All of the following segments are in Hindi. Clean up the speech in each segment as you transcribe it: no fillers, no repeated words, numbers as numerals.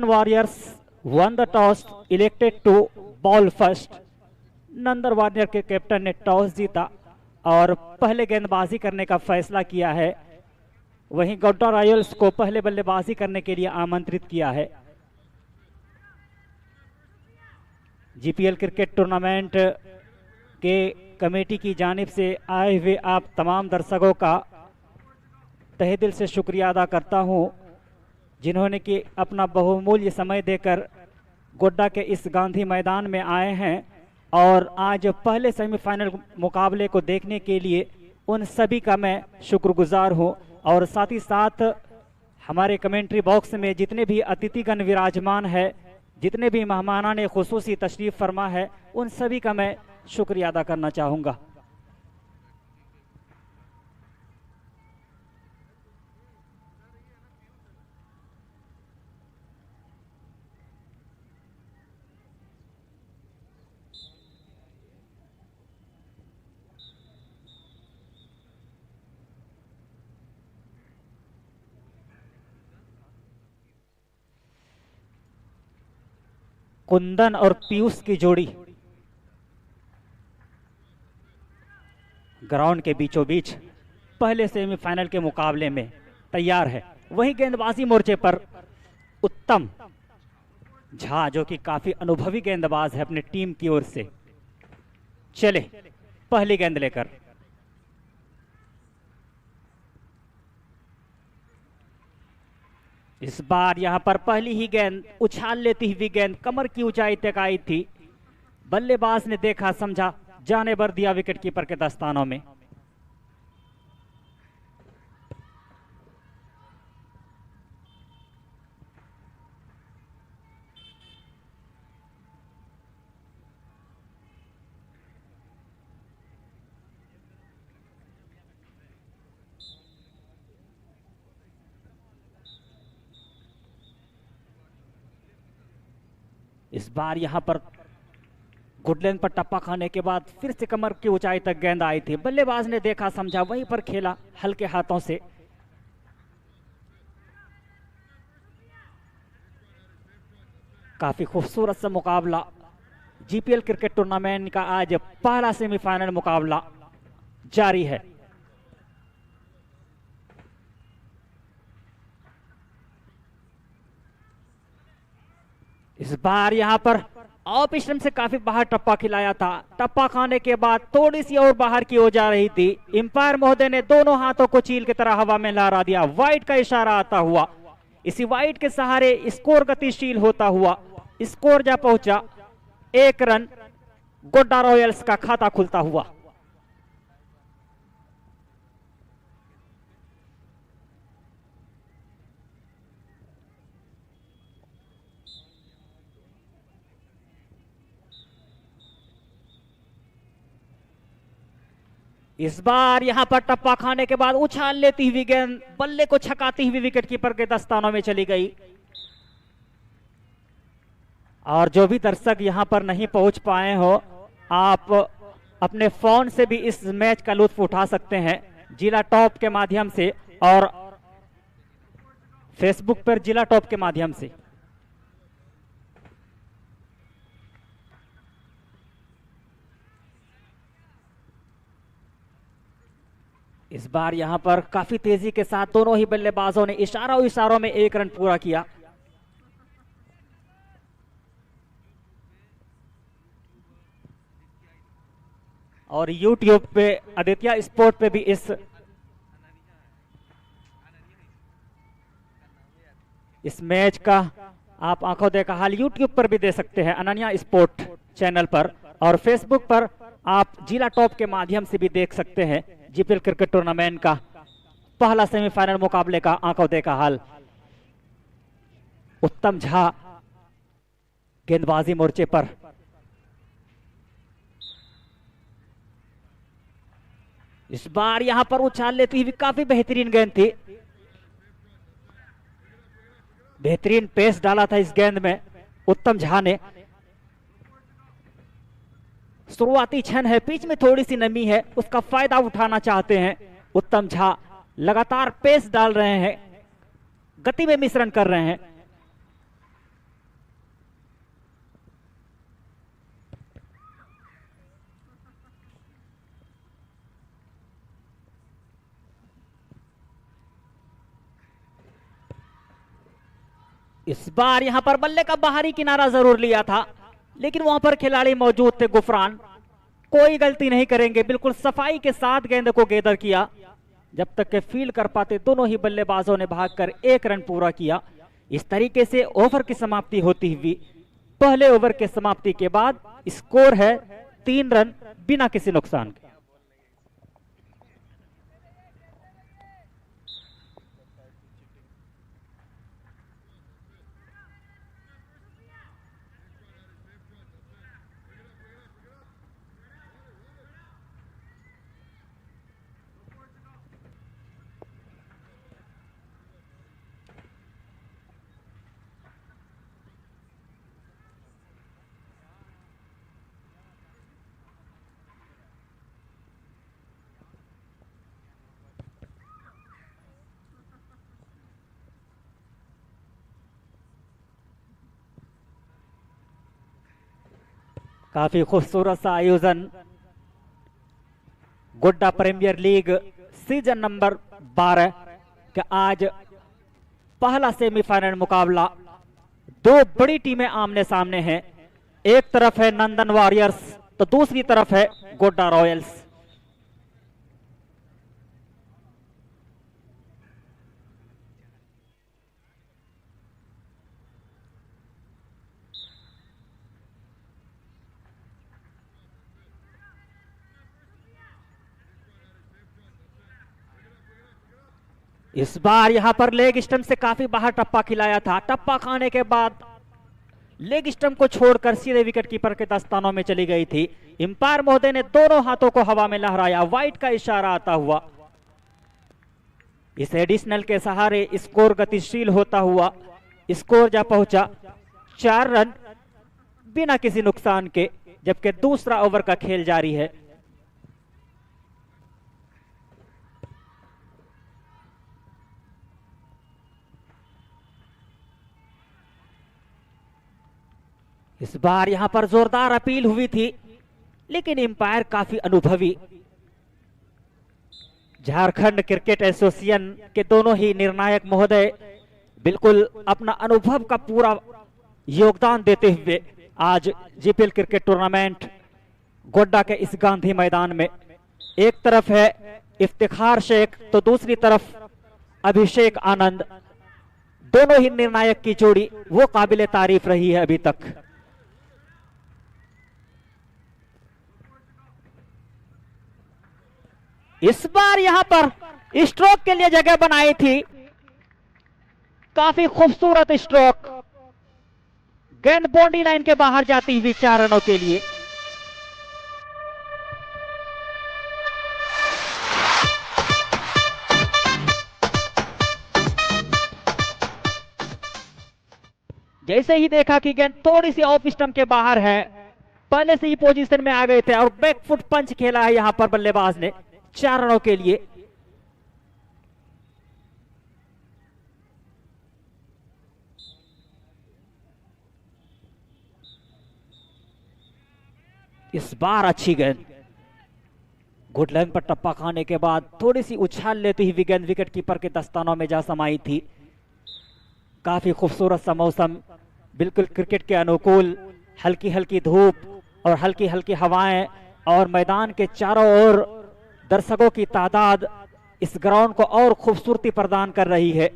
Warriors won the toss, elected to ball first. Nandan warrior के कैप्टन ने टॉस जीता और पहले गेंदबाजी करने का फैसला किया है। वहीं गोड्डा रॉयल्स को पहले बल्लेबाजी करने के लिए आमंत्रित किया है। जीपीएल क्रिकेट टूर्नामेंट के कमेटी की जानिब से आए हुए आप तमाम दर्शकों का तहे दिल से शुक्रिया अदा करता हूं, जिन्होंने कि अपना बहुमूल्य समय देकर गोड्डा के इस गांधी मैदान में आए हैं और आज पहले सेमीफाइनल मुकाबले को देखने के लिए उन सभी का मैं शुक्रगुजार हूं। और साथ ही साथ हमारे कमेंट्री बॉक्स में जितने भी अतिथिगण विराजमान है, जितने भी मेहमानान ने खुसूसी तशरीफ फरमा है, उन सभी का मैं शुक्रिया अदा करना चाहूँगा। कुंदन और पीयूष की जोड़ी ग्राउंड के बीचों बीच पहले सेमीफाइनल के मुकाबले में तैयार है। वहीं गेंदबाजी मोर्चे पर उत्तम झा, जो कि काफी अनुभवी गेंदबाज है अपने टीम की ओर से, चले पहली गेंद लेकर। इस बार यहां पर पहली ही गेंद उछाल लेती हुई गेंद कमर की ऊंचाई तक आई थी। बल्लेबाज ने देखा, समझा, जाने भर दिया विकेटकीपर के दस्तानों में। इस बार यहां पर गुडलैंड पर टप्पा खाने के बाद फिर से कमर की ऊंचाई तक गेंद आई थी। बल्लेबाज ने देखा, समझा, वहीं पर खेला हल्के हाथों से। काफी खूबसूरत सा मुकाबला जीपीएल क्रिकेट टूर्नामेंट का आज पहला सेमीफाइनल मुकाबला जारी है। इस बार यहां पर ऑफ स्टंप से काफी बाहर टप्पा खिलाया था। टप्पा खाने के बाद थोड़ी सी और बाहर की हो जा रही थी। अंपायर महोदय ने दोनों हाथों को चील की तरह हवा में लहरा दिया। वाइड का इशारा आता हुआ, इसी वाइड के सहारे स्कोर गतिशील होता हुआ स्कोर जा पहुंचा 1 रन, गोड्डा रॉयल्स का खाता खुलता हुआ। इस बार यहां पर टप्पा खाने के बाद उछाल लेती हुई गेंद बल्ले को छकाती हुई विकेटकीपर के दस्तानों में चली गई। और जो भी दर्शक यहां पर नहीं पहुंच पाए हो, आप अपने फोन से भी इस मैच का लुत्फ उठा सकते हैं जिला टॉप के माध्यम से और फेसबुक पर जिला टॉप के माध्यम से। इस बार यहां पर काफी तेजी के साथ दोनों ही बल्लेबाजों ने इशारों में 1 रन पूरा किया। और YouTube पे आदित्य स्पोर्ट पे भी इस मैच का आप आंखों देखा हाल YouTube पर भी दे सकते हैं, अनन्या स्पोर्ट चैनल पर, और फेसबुक पर आप जिला टॉप के माध्यम से भी देख सकते हैं जीपीएल क्रिकेट टूर्नामेंट का पहला सेमीफाइनल मुकाबले का आंखों देखा हाल। उत्तम झा गेंदबाजी मोर्चे पर। इस बार यहां पर उछाल लेती हुई काफी बेहतरीन गेंद थी। बेहतरीन पेस डाला था इस गेंद में उत्तम झा ने। शुरुआती क्षण है, पिच में थोड़ी सी नमी है, उसका फायदा उठाना चाहते हैं उत्तम झा। लगातार पेस डाल रहे हैं, गति में मिश्रण कर रहे हैं। इस बार यहां पर बल्ले का बाहरी किनारा जरूर लिया था, लेकिन वहां पर खिलाड़ी मौजूद थे गुफरान, कोई गलती नहीं करेंगे, बिल्कुल सफाई के साथ गेंद को गैदर किया। जब तक के फील कर पाते दोनों ही बल्लेबाजों ने भागकर 1 रन पूरा किया। इस तरीके से ओवर की समाप्ति होती हुई पहले ओवर के समाप्ति के बाद स्कोर है 3 रन बिना किसी नुकसान के। काफी खूबसूरत सा आयोजन Godda premier league season number 12 का आज पहला सेमीफाइनल मुकाबला। 2 बड़ी टीमें आमने सामने हैं, एक तरफ है नंदन वॉरियर्स तो दूसरी तरफ है गोड्डा रॉयल्स। इस बार यहां पर लेग स्टंप से काफी बाहर टप्पा खिलाया था, टप्पा खाने के बाद लेग स्टंप को छोड़कर सीधे विकेट कीपर के दस्तानों में चली गई थी। अंपायर महोदय ने दोनों हाथों को हवा में लहराया, वाइड का इशारा आता हुआ। इस एडिशनल के सहारे स्कोर गतिशील होता हुआ स्कोर जा पहुंचा 4 रन बिना किसी नुकसान के, जबकि दूसरा ओवर का खेल जारी है। इस बार यहां पर जोरदार अपील हुई थी, लेकिन अंपायर काफी अनुभवी झारखंड क्रिकेट एसोसिएशन के दोनों ही निर्णायक महोदय बिल्कुल अपना अनुभव का पूरा योगदान देते हुए आज जीपीएल क्रिकेट टूर्नामेंट गोड्डा के इस गांधी मैदान में, एक तरफ है इफ्तिखार शेख तो दूसरी तरफ अभिषेक आनंद, दोनों ही निर्णायक की जोड़ी वो काबिले तारीफ रही है अभी तक। इस बार यहां पर स्ट्रोक के लिए जगह बनाई थी, काफी खूबसूरत स्ट्रोक, गेंद बाउंड्री लाइन के बाहर जाती हुई 4 रनों के लिए। जैसे ही देखा कि गेंद थोड़ी सी ऑफ स्टंप के बाहर है, पहले से ही पोजीशन में आ गए थे और बैकफुट पंच खेला है यहां पर बल्लेबाज ने 4 रनों के लिए। इस बार अच्छी गेंद, गुड लेंथ पर टप्पा खाने के बाद थोड़ी सी उछाल लेती हुई गेंद विकेट कीपर के दस्तानों में जा समाई थी। काफी खूबसूरत सा मौसम, बिल्कुल क्रिकेट के अनुकूल, हल्की हल्की धूप और हल्की हल्की हवाएं और मैदान के चारों ओर दर्शकों की तादाद इस ग्राउंड को और खूबसूरती प्रदान कर रही है।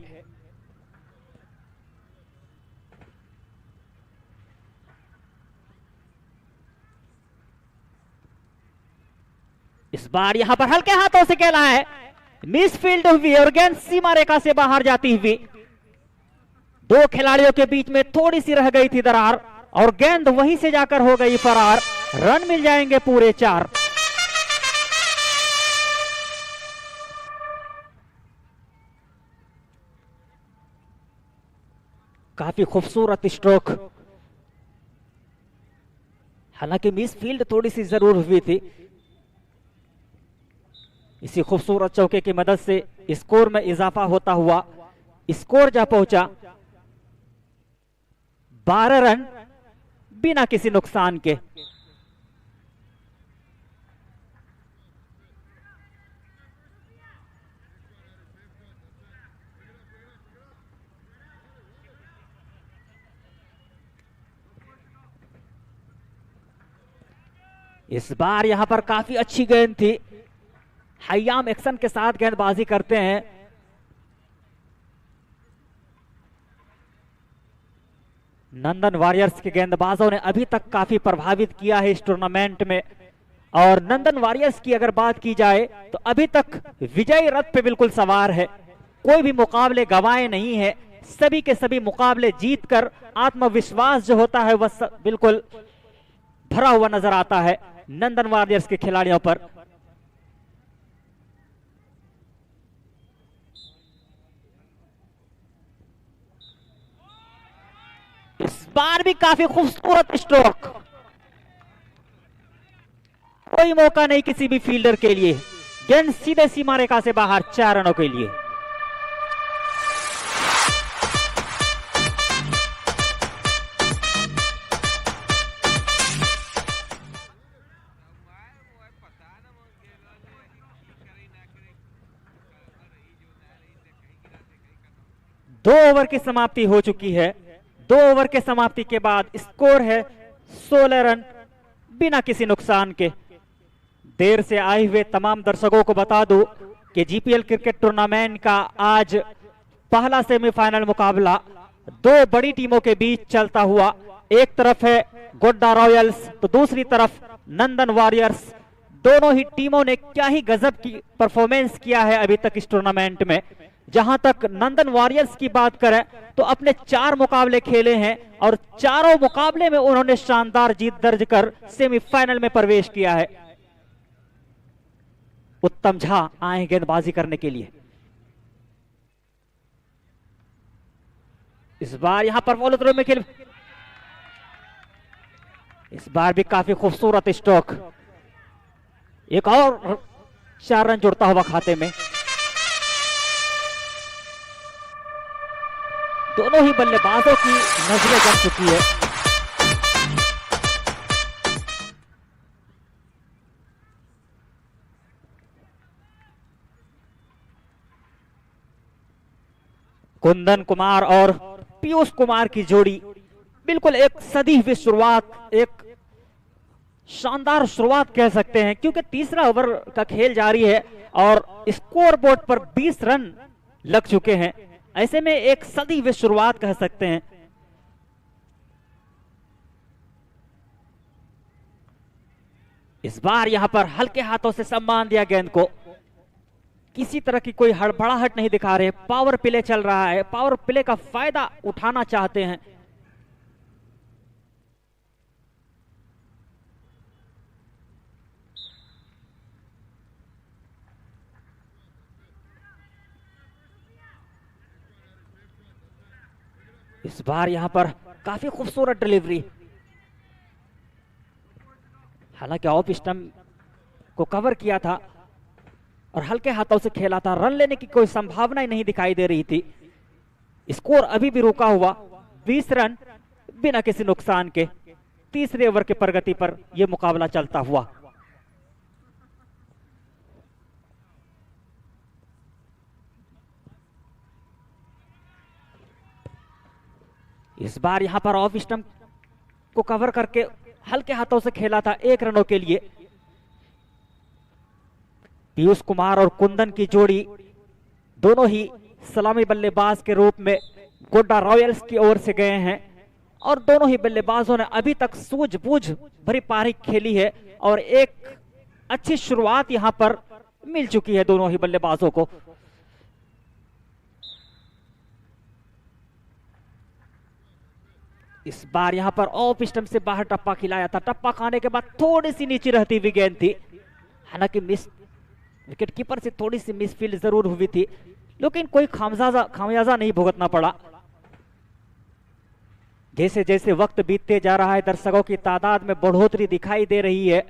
इस बार यहां पर हल्के हाथों से खेला है, मिस फील्ड हुई और गेंद सीमा रेखा से बाहर जाती हुई 2 खिलाड़ियों के बीच में थोड़ी सी रह गई थी दरार और गेंद वहीं से जाकर हो गई फरार। रन मिल जाएंगे पूरे 4। काफी खूबसूरत स्ट्रोक, हालांकि मिस फील्ड थोड़ी सी जरूर हुई थी। इसी खूबसूरत चौके की मदद से स्कोर में इजाफा होता हुआ स्कोर जा पहुंचा 12 रन बिना किसी नुकसान के। इस बार यहां पर काफी अच्छी गेंद थी, हयाम एक्शन के साथ गेंदबाजी करते हैं। नंदन वॉरियर्स के गेंदबाजों ने अभी तक काफी प्रभावित किया है इस टूर्नामेंट में, और नंदन वॉरियर्स की अगर बात की जाए तो अभी तक विजयी रथ पे बिल्कुल सवार है, कोई भी मुकाबले गंवाए नहीं है, सभी के सभी मुकाबले जीतकर आत्मविश्वास जो होता है वह बिल्कुल भरा हुआ नजर आता है नंदन वॉरियर्स के खिलाड़ियों पर। इस बार भी काफी खूबसूरत स्ट्रोक, कोई मौका नहीं किसी भी फील्डर के लिए, गेंद सीधे सीमा रेखा से बाहर, 4 रनों के लिए। दो ओवर की समाप्ति हो चुकी है। 2 ओवर के समाप्ति के बाद स्कोर है 16 रन बिना किसी नुकसान के। देर से आए हुए तमाम दर्शकों को बता दूं कि जीपीएल क्रिकेट टूर्नामेंट का आज पहला सेमीफाइनल मुकाबला 2 बड़ी टीमों के बीच चलता हुआ, एक तरफ है गोड्डा रॉयल्स तो दूसरी तरफ नंदन वॉरियर्स। दोनों ही टीमों ने क्या ही गजब की परफॉर्मेंस किया है अभी तक इस टूर्नामेंट में। जहां तक नंदन वॉरियर्स की बात करें तो अपने 4 मुकाबले खेले हैं और चारों मुकाबले में उन्होंने शानदार जीत दर्ज कर सेमीफाइनल में प्रवेश किया है। उत्तम झा आए गेंदबाजी करने के लिए। इस बार यहां पर फॉलो थ्रो में खेल, इस बार भी काफी खूबसूरत स्ट्रोक, एक और 4 रन जुड़ता हुआ खाते में। दोनों ही बल्लेबाजों की नजरें जम चुकी है। कुंदन कुमार और पीयूष कुमार की जोड़ी बिल्कुल एक सदी हुई शुरुआत, एक शानदार शुरुआत कह सकते हैं, क्योंकि तीसरा ओवर का खेल जारी है और स्कोर बोर्ड पर 20 रन लग चुके हैं। ऐसे में एक सदी हुई शुरुआत कह सकते हैं। इस बार यहां पर हल्के हाथों से सम्मान दिया गेंद को, किसी तरह की कोई हड़बड़ाहट नहीं दिखा रहे। पावर प्ले चल रहा है, पावर प्ले का फायदा उठाना चाहते हैं। इस बार यहां पर काफी खूबसूरत डिलीवरी, हालांकि ऑफ स्टंप को कवर किया था और हल्के हाथों से खेला था, रन लेने की कोई संभावना ही नहीं दिखाई दे रही थी। स्कोर अभी भी रुका हुआ 20 रन बिना किसी नुकसान के। तीसरे ओवर के प्रगति पर यह मुकाबला चलता हुआ। इस बार यहां पर ऑफ स्टंप को कवर करके हल्के हाथों से खेला था 1 रनों के लिए। पीयूष कुमार और कुंदन की जोड़ी दोनों ही सलामी बल्लेबाज के रूप में गोड्डा रॉयल्स की ओर से गए हैं और दोनों ही बल्लेबाजों ने अभी तक सूझबूझ भरी पारी खेली है और एक अच्छी शुरुआत यहां पर मिल चुकी है दोनों ही बल्लेबाजों को। इस बार यहां पर ऑफ स्टंप से बाहर टप्पा खिलाया था, टप्पा खाने के बाद थोड़ी सी नीचे रहती हुई गेंद थी, हालांकि मिस विकेट कीपर से थोड़ी सी मिसफील्ड जरूर हुई थी, लेकिन कोई खामियाजा नहीं भुगतना पड़ा। जैसे जैसे वक्त बीतते जा रहा है दर्शकों की तादाद में बढ़ोतरी दिखाई दे रही है।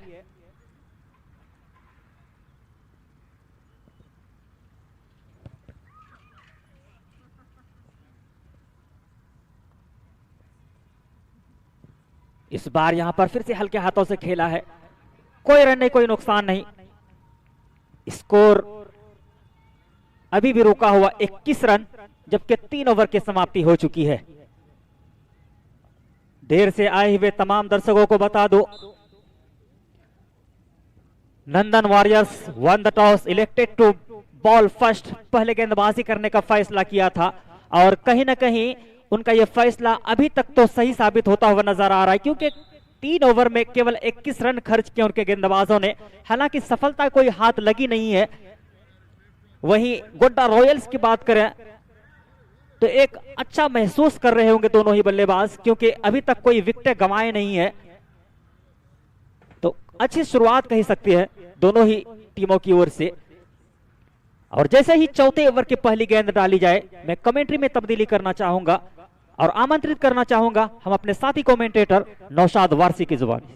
इस बार यहां पर फिर से हल्के हाथों से खेला है, कोई रन नहीं, कोई नुकसान नहीं। स्कोर अभी भी रुका हुआ 21 रन, जबकि 3 ओवर की समाप्ति हो चुकी है। देर से आए हुए तमाम दर्शकों को बता दो Nandan warriors won the toss, elected to bowl first. पहले गेंदबाजी करने का फैसला किया था और कहीं ना कहीं उनका यह फैसला अभी तक तो सही साबित होता हुआ नजर आ रहा है, क्योंकि 3 ओवर में केवल 21 रन खर्च किए उनके गेंदबाजों ने। हालांकि सफलता कोई हाथ लगी नहीं है। वहीं गोड्डा रॉयल्स की बात करें तो एक अच्छा महसूस कर रहे होंगे दोनों ही बल्लेबाज, क्योंकि अभी तक कोई विकेट गंवाए नहीं है। तो अच्छी शुरुआत कही सकती है दोनों ही टीमों की ओर से। और जैसे ही चौथे ओवर की पहली गेंद डाली जाए, मैं कमेंट्री में तब्दीली करना चाहूंगा और आमंत्रित करना चाहूंगा हम अपने साथी कमेंटेटर नौशाद वारसी की जुबानी।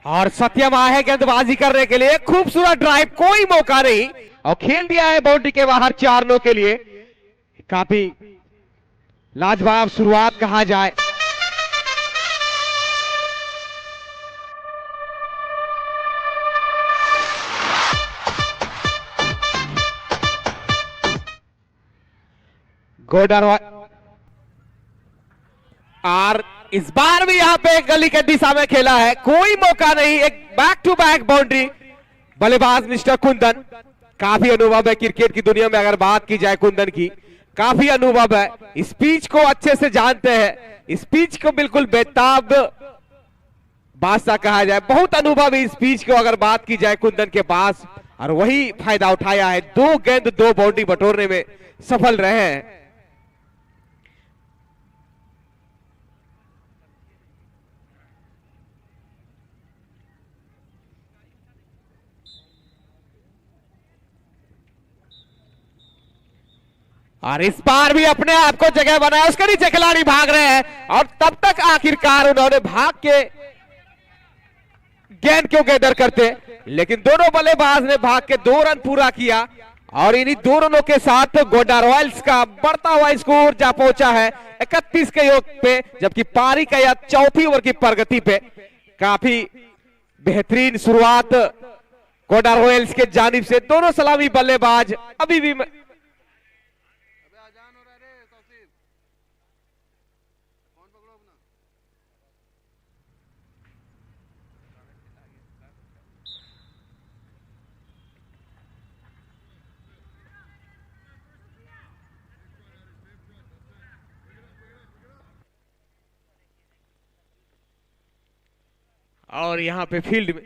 और सत्यम आए है गेंदबाजी करने के लिए, खूबसूरत ड्राइव, कोई मौका नहीं और खेल दिया है बाउंड्री के बाहर 4 रनों के लिए। काफी लाजवाब शुरुआत कहा जाए। गोडर और इस बार भी यहां पे गली के दिशा में खेला है, कोई मौका नहीं। एक बैक टू बैक बाउंड्री। बल्लेबाज मिस्टर कुंदन, काफी अनुभव है क्रिकेट की दुनिया में। अगर बात की जाए कुंदन की, काफी अनुभव है, इस पिच को अच्छे से जानते हैं। इस पिच को बिल्कुल बेताब बादशाह कहा जाए, बहुत अनुभव है इस पिच को अगर बात की जाए कुंदन के पास। और वही फायदा उठाया है, 2 गेंद 2 बाउंड्री बटोरने में सफल रहे हैं। और इस बार भी अपने आप को जगह बनाया, उसके नीचे खिलाड़ी भाग रहे हैं और तब तक आखिरकार उन्होंने भाग के गेंद को गैदर करते, लेकिन दोनों बल्लेबाज ने भाग के 2 रन पूरा किया। और इन्हीं 2 रनों के साथ गोड्डा रॉयल्स का बढ़ता हुआ स्कोर जा पहुंचा है 31 के योग पे, जबकि पारी का यह चौथी ओवर की प्रगति पे। काफी बेहतरीन शुरुआत गोड्डा रॉयल्स के जानिब से। दोनों सलामी बल्लेबाज अभी भी और यहां पे फील्ड में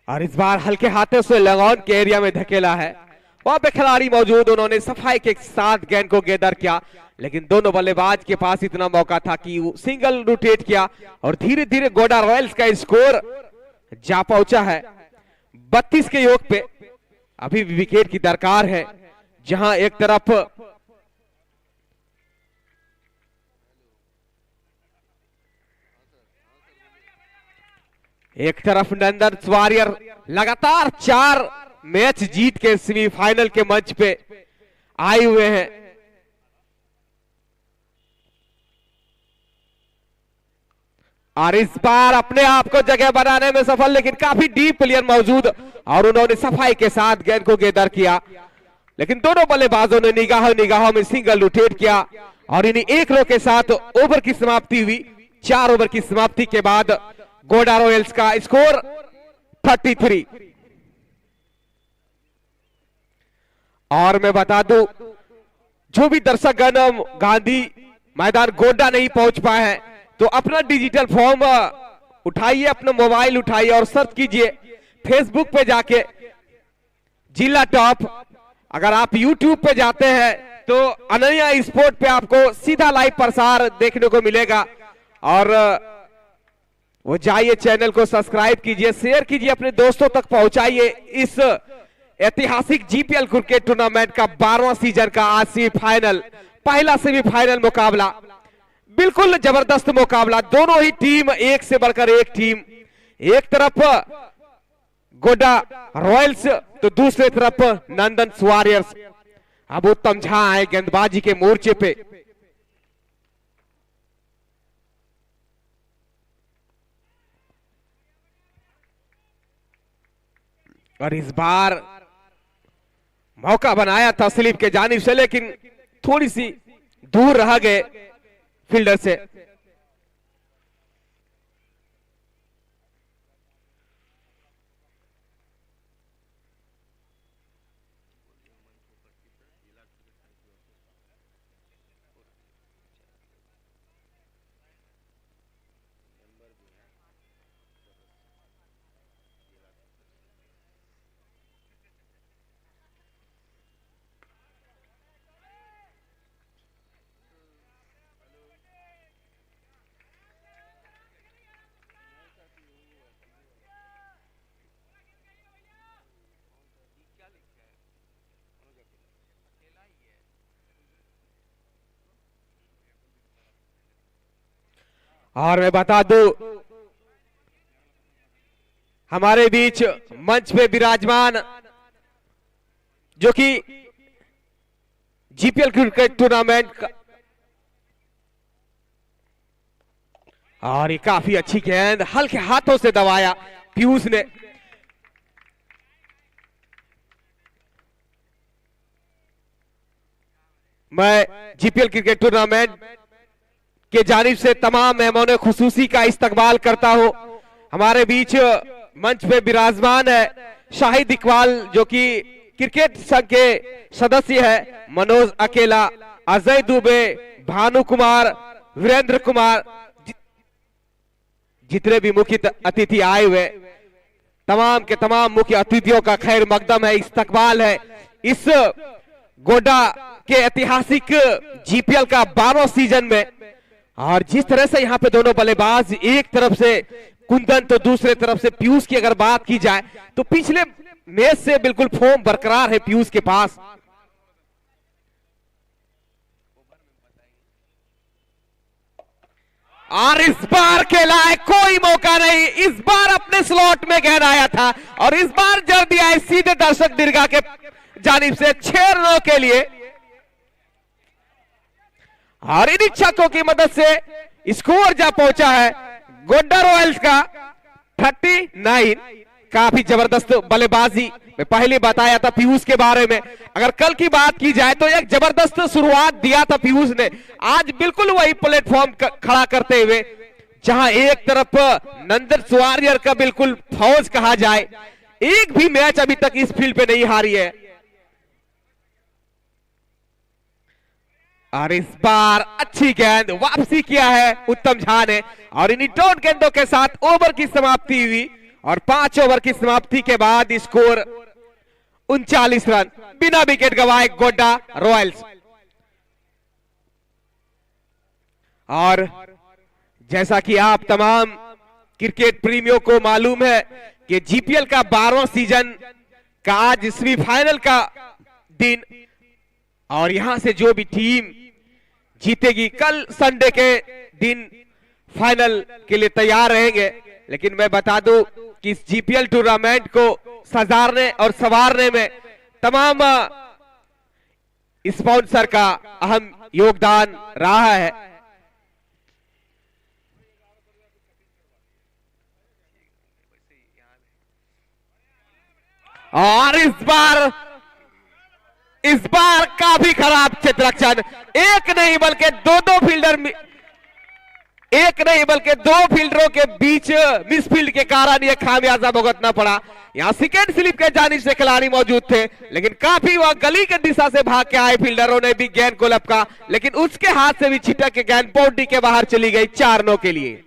और इस बार हल्के हाथों से लगॉन के एरिया में धकेला है। वहां पे खिलाड़ी मौजूद, उन्होंने सफाई के साथ गेंद को गैदर किया, लेकिन दोनों बल्लेबाज के पास इतना मौका था कि वो सिंगल रोटेट किया और धीरे धीरे गोड्डा रॉयल्स का स्कोर जा पहुंचा है 32 के योग पे। अभी भी विकेट की दरकार है, जहां एक तरफ नंदन वॉरियर लगातार 4 मैच जीत के सेमीफाइनल के मंच पे आए हुए हैं। और इस बार अपने आप को जगह बनाने में सफल, लेकिन काफी डीप प्लेयर मौजूद और उन्होंने सफाई के साथ गेंद को गैदर किया, लेकिन दोनों बल्लेबाजों ने निगाहों में सिंगल रोटेट किया और इन्हीं 1 रन के साथ ओवर की समाप्ति हुई। 4 ओवर की समाप्ति के बाद गोड्डा रॉयल्स का स्कोर 33। और मैं बता दूं, जो भी दर्शकगण गांधी मैदान गोड्डा नहीं पहुंच पाए हैं तो अपना डिजिटल फॉर्म उठाइए, अपना मोबाइल उठाइए और सर्च कीजिए फेसबुक पे जाके जिला टॉप। अगर आप यूट्यूब पे जाते हैं तो अनन्या स्पोर्ट पे आपको सीधा लाइव प्रसार देखने को मिलेगा। और वो जाइए, चैनल को सब्सक्राइब कीजिए, शेयर कीजिए, अपने दोस्तों तक पहुंचाइए। इस ऐतिहासिक जीपीएल क्रिकेट टूर्नामेंट का 12वां सीजन का आज सेमीफाइनल, पहला सेमीफाइनल मुकाबला बिल्कुल जबरदस्त मुकाबला, दोनों ही टीम एक से बढ़कर एक टीम, एक तरफ गोड्डा रॉयल्स तो दूसरी तरफ नंदन वॉरियर्स। अब उत्तम झा है गेंदबाजी के मोर्चे पे, और इस बार मौका बनाया था स्लिप के जानिब से, लेकिन थोड़ी सी दूर रह गए फील्डर से। और मैं बता दूं, हमारे बीच मंच पे विराजमान जो कि जीपीएल क्रिकेट टूर्नामेंट का, और ये काफी अच्छी गेंद हल्के हाथों से दबाया पीयूष ने। मैं जीपीएल क्रिकेट टूर्नामेंट के जानिब से तमाम मेहमानों खुसूसी का इस्तकबाल करता हूं। हमारे बीच मंच पे विराजमान है शाहिद इकबाल जो कि क्रिकेट संघ के सदस्य है, मनोज अकेला, अजय दुबे, भानु कुमार, वीरेंद्र कुमार, जितने भी मुख्य अतिथि आए हुए तमाम के तमाम मुख्य अतिथियों का खैर मकदम है, इस्तकबाल है इस गोड्डा के ऐतिहासिक जीपीएल का 12वां सीजन में। और जिस तरह से यहाँ पे दोनों बल्लेबाज, एक तरफ से कुंदन तो दूसरे तरफ से पीयूष की अगर बात की जाए तो पिछले मैच से बिल्कुल फॉर्म बरकरार है पीयूष के पास। और इस बार खेला है, कोई मौका नहीं, इस बार अपने स्लॉट में गेंद आया था और इस बार जड़ दिया है सीधे दर्शक दीर्घा के जानिब से 6 रनों के लिए। और इन इच्छाकों की मदद से स्कोर जा पहुंचा है गोड्डा रॉयल्स का 39। काफी जबरदस्त बल्लेबाजी, मैं पहले बताया था पीयूष के बारे में। अगर कल की बात की जाए तो एक जबरदस्त शुरुआत दिया था पीयूष ने, आज बिल्कुल वही प्लेटफॉर्म खड़ा करते हुए जहां एक तरफ नंदन वॉरियर का बिल्कुल फौज कहा जाए, एक भी मैच अभी तक इस फील्ड पे नहीं हारी है। और इस बार अच्छी गेंद वापसी किया है उत्तम झा ने, और इन डॉट गेंदों के साथ ओवर की समाप्ति हुई और 5 ओवर की समाप्ति के बाद स्कोर 39 रन, बिना विकेट गंवाए गोड्डा रॉयल्स। और जैसा कि आप तमाम क्रिकेट प्रेमियों को मालूम है कि जीपीएल का 12वां सीजन का आज सेमीफाइनल का दिन, और यहां से जो भी टीम जीतेगी कल संडे के दिन फाइनल के लिए तैयार रहेंगे। लेकिन मैं बता दूं कि इस जीपीएल टूर्नामेंट को सजारने और संवारने में तमाम स्पॉन्सर का अहम योगदान रहा है। और इस बार काफी खराब क्षेत्ररक्षण, एक नहीं बल्कि दो फील्डरों के बीच मिसफील्ड के कारण यह खामियाजा भुगतना पड़ा। यहां सेकेंड स्लिप के जानिब से खिलाड़ी मौजूद थे, लेकिन काफी वह गली के दिशा से भाग के आए फील्डरों ने भी गेंद को लपका, लेकिन उसके हाथ से भी छिटक के गेंद बाउंड्री के बाहर चली गई 4 रनों के लिए।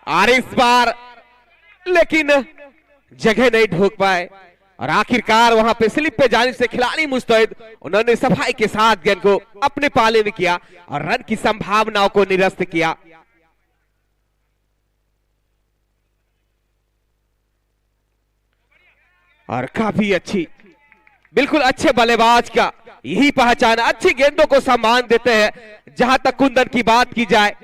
और इस बार लेकिन जगह नहीं ढूंढ पाए और आखिरकार वहां पे स्लिप पे जाने से खिलाड़ी मुस्तैद, उन्होंने सफाई के साथ गेंद को अपने पाले में किया और रन की संभावनाओं को निरस्त किया। और काफी अच्छी बिल्कुल अच्छे बल्लेबाज का यही पहचान, अच्छी गेंदों को सम्मान देते हैं जहां तक कुंदन की बात की जाए।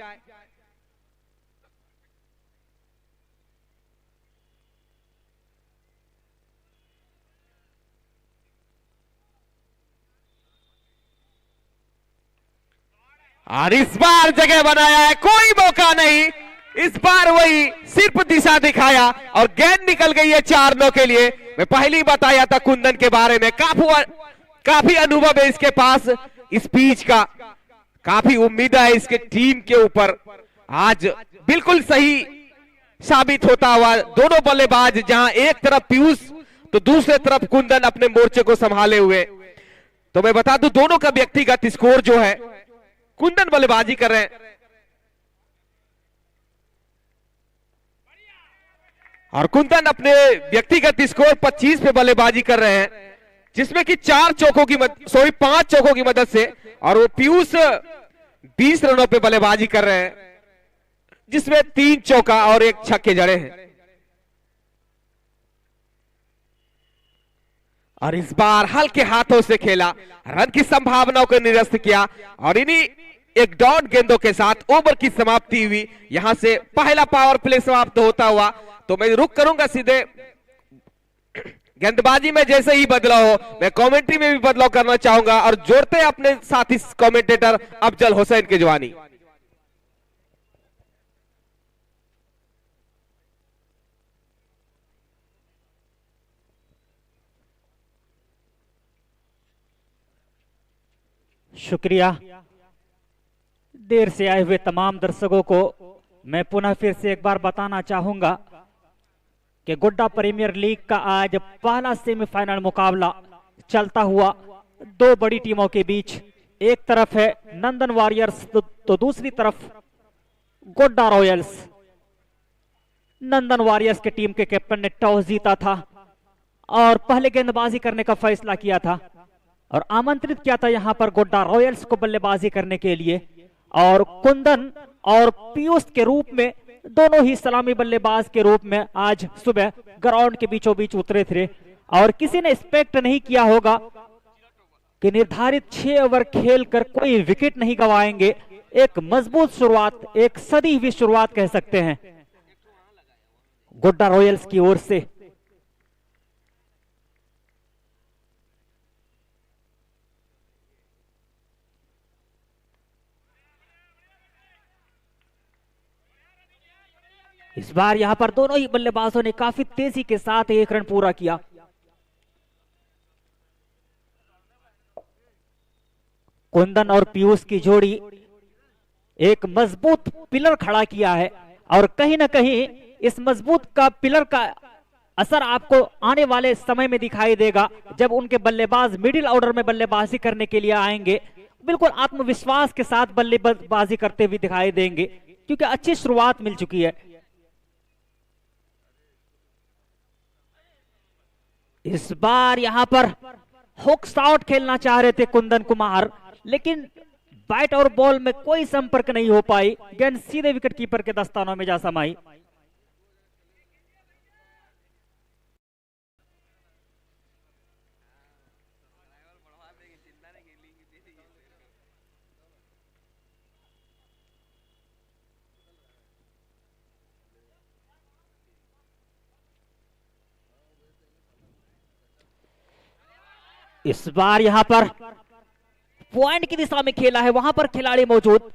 और इस बार जगह बनाया है, कोई मौका नहीं, इस बार वही सिर्फ दिशा दिखाया और गेंद निकल गई है 4-9 के लिए। मैं पहले ही बताया था कुंदन के बारे में, काफी अनुभव है इसके पास इस पिच का, काफी उम्मीद है इसके टीम के ऊपर। आज बिल्कुल सही साबित होता हुआ दोनों बल्लेबाज, जहां एक तरफ पीयूष तो दूसरे तरफ कुंदन अपने मोर्चे को संभाले हुए। तो मैं बता दूं दोनों का व्यक्तिगत स्कोर जो है, कुंदन बल्लेबाजी कर रहे हैं और कुंदन अपने व्यक्तिगत स्कोर 25 पे बल्लेबाजी कर रहे हैं, जिसमें कि 5 चौकों की मदद से, और वो पीयूष 20 रनों पे बल्लेबाजी कर रहे हैं, जिसमें 3 चौका और 1 छक्के जड़े हैं। और इस बार हल्के हाथों से खेला, रन की संभावनाओं को निरस्त किया और इन्हीं एक डॉट गेंदों के साथ ओवर की समाप्ति हुई। यहां से पहला पावर प्ले समाप्त होता हुआ। तो मैं रुक करूंगा सीधे गेंदबाजी में, जैसे ही बदलाव हो मैं कमेंट्री में भी बदलाव करना चाहूंगा और जोड़ते हैं अपने साथी कमेंटेटर अफजल हुसैन के जवानी। शुक्रिया। देर से आए हुए तमाम दर्शकों को मैं पुनः फिर से एक बार बताना चाहूंगा कि गोड्डा प्रीमियर लीग का आज पहला सेमीफाइनल मुकाबला चलता हुआ 2 बड़ी टीमों के बीच। एक तरफ है नंदन वॉरियर्स तो दूसरी तरफ गोड्डा रॉयल्स। नंदन वॉरियर्स के टीम के कैप्टन ने टॉस जीता था और पहले गेंदबाजी करने का फैसला किया था और आमंत्रित किया था यहां पर गोड्डा रॉयल्स को बल्लेबाजी करने के लिए। और कुंदन और पीयूष के रूप में, दोनों ही सलामी बल्लेबाज के रूप में आज सुबह ग्राउंड के बीचों बीच उतरे थे और किसी ने एक्सपेक्ट नहीं किया होगा कि निर्धारित 6 ओवर खेलकर कोई विकेट नहीं गंवाएंगे। एक मजबूत शुरुआत, एक सदी हुई शुरुआत कह सकते हैं गोड्डा रॉयल्स की ओर से। इस बार यहां पर दोनों ही बल्लेबाजों ने काफी तेजी के साथ 1 रन पूरा किया। कुंदन और पीयूष की जोड़ी एक मजबूत पिलर खड़ा किया है और कहीं ना कहीं इस मजबूत का पिलर का असर आपको आने वाले समय में दिखाई देगा जब उनके बल्लेबाज मिडिल ऑर्डर में बल्लेबाजी करने के लिए आएंगे। बिल्कुल आत्मविश्वास के साथ बल्लेबाजी करते हुए दिखाई देंगे क्योंकि अच्छी शुरुआत मिल चुकी है। इस बार यहां पर हुक शॉट खेलना चाह रहे थे कुंदन कुमार, लेकिन बैट और बॉल में कोई संपर्क नहीं हो पाई। गेंद सीधे विकेट कीपर के दस्तानों में जा समाई। इस बार यहां पर पॉइंट की दिशा में खेला है, वहां पर खिलाड़ी मौजूद,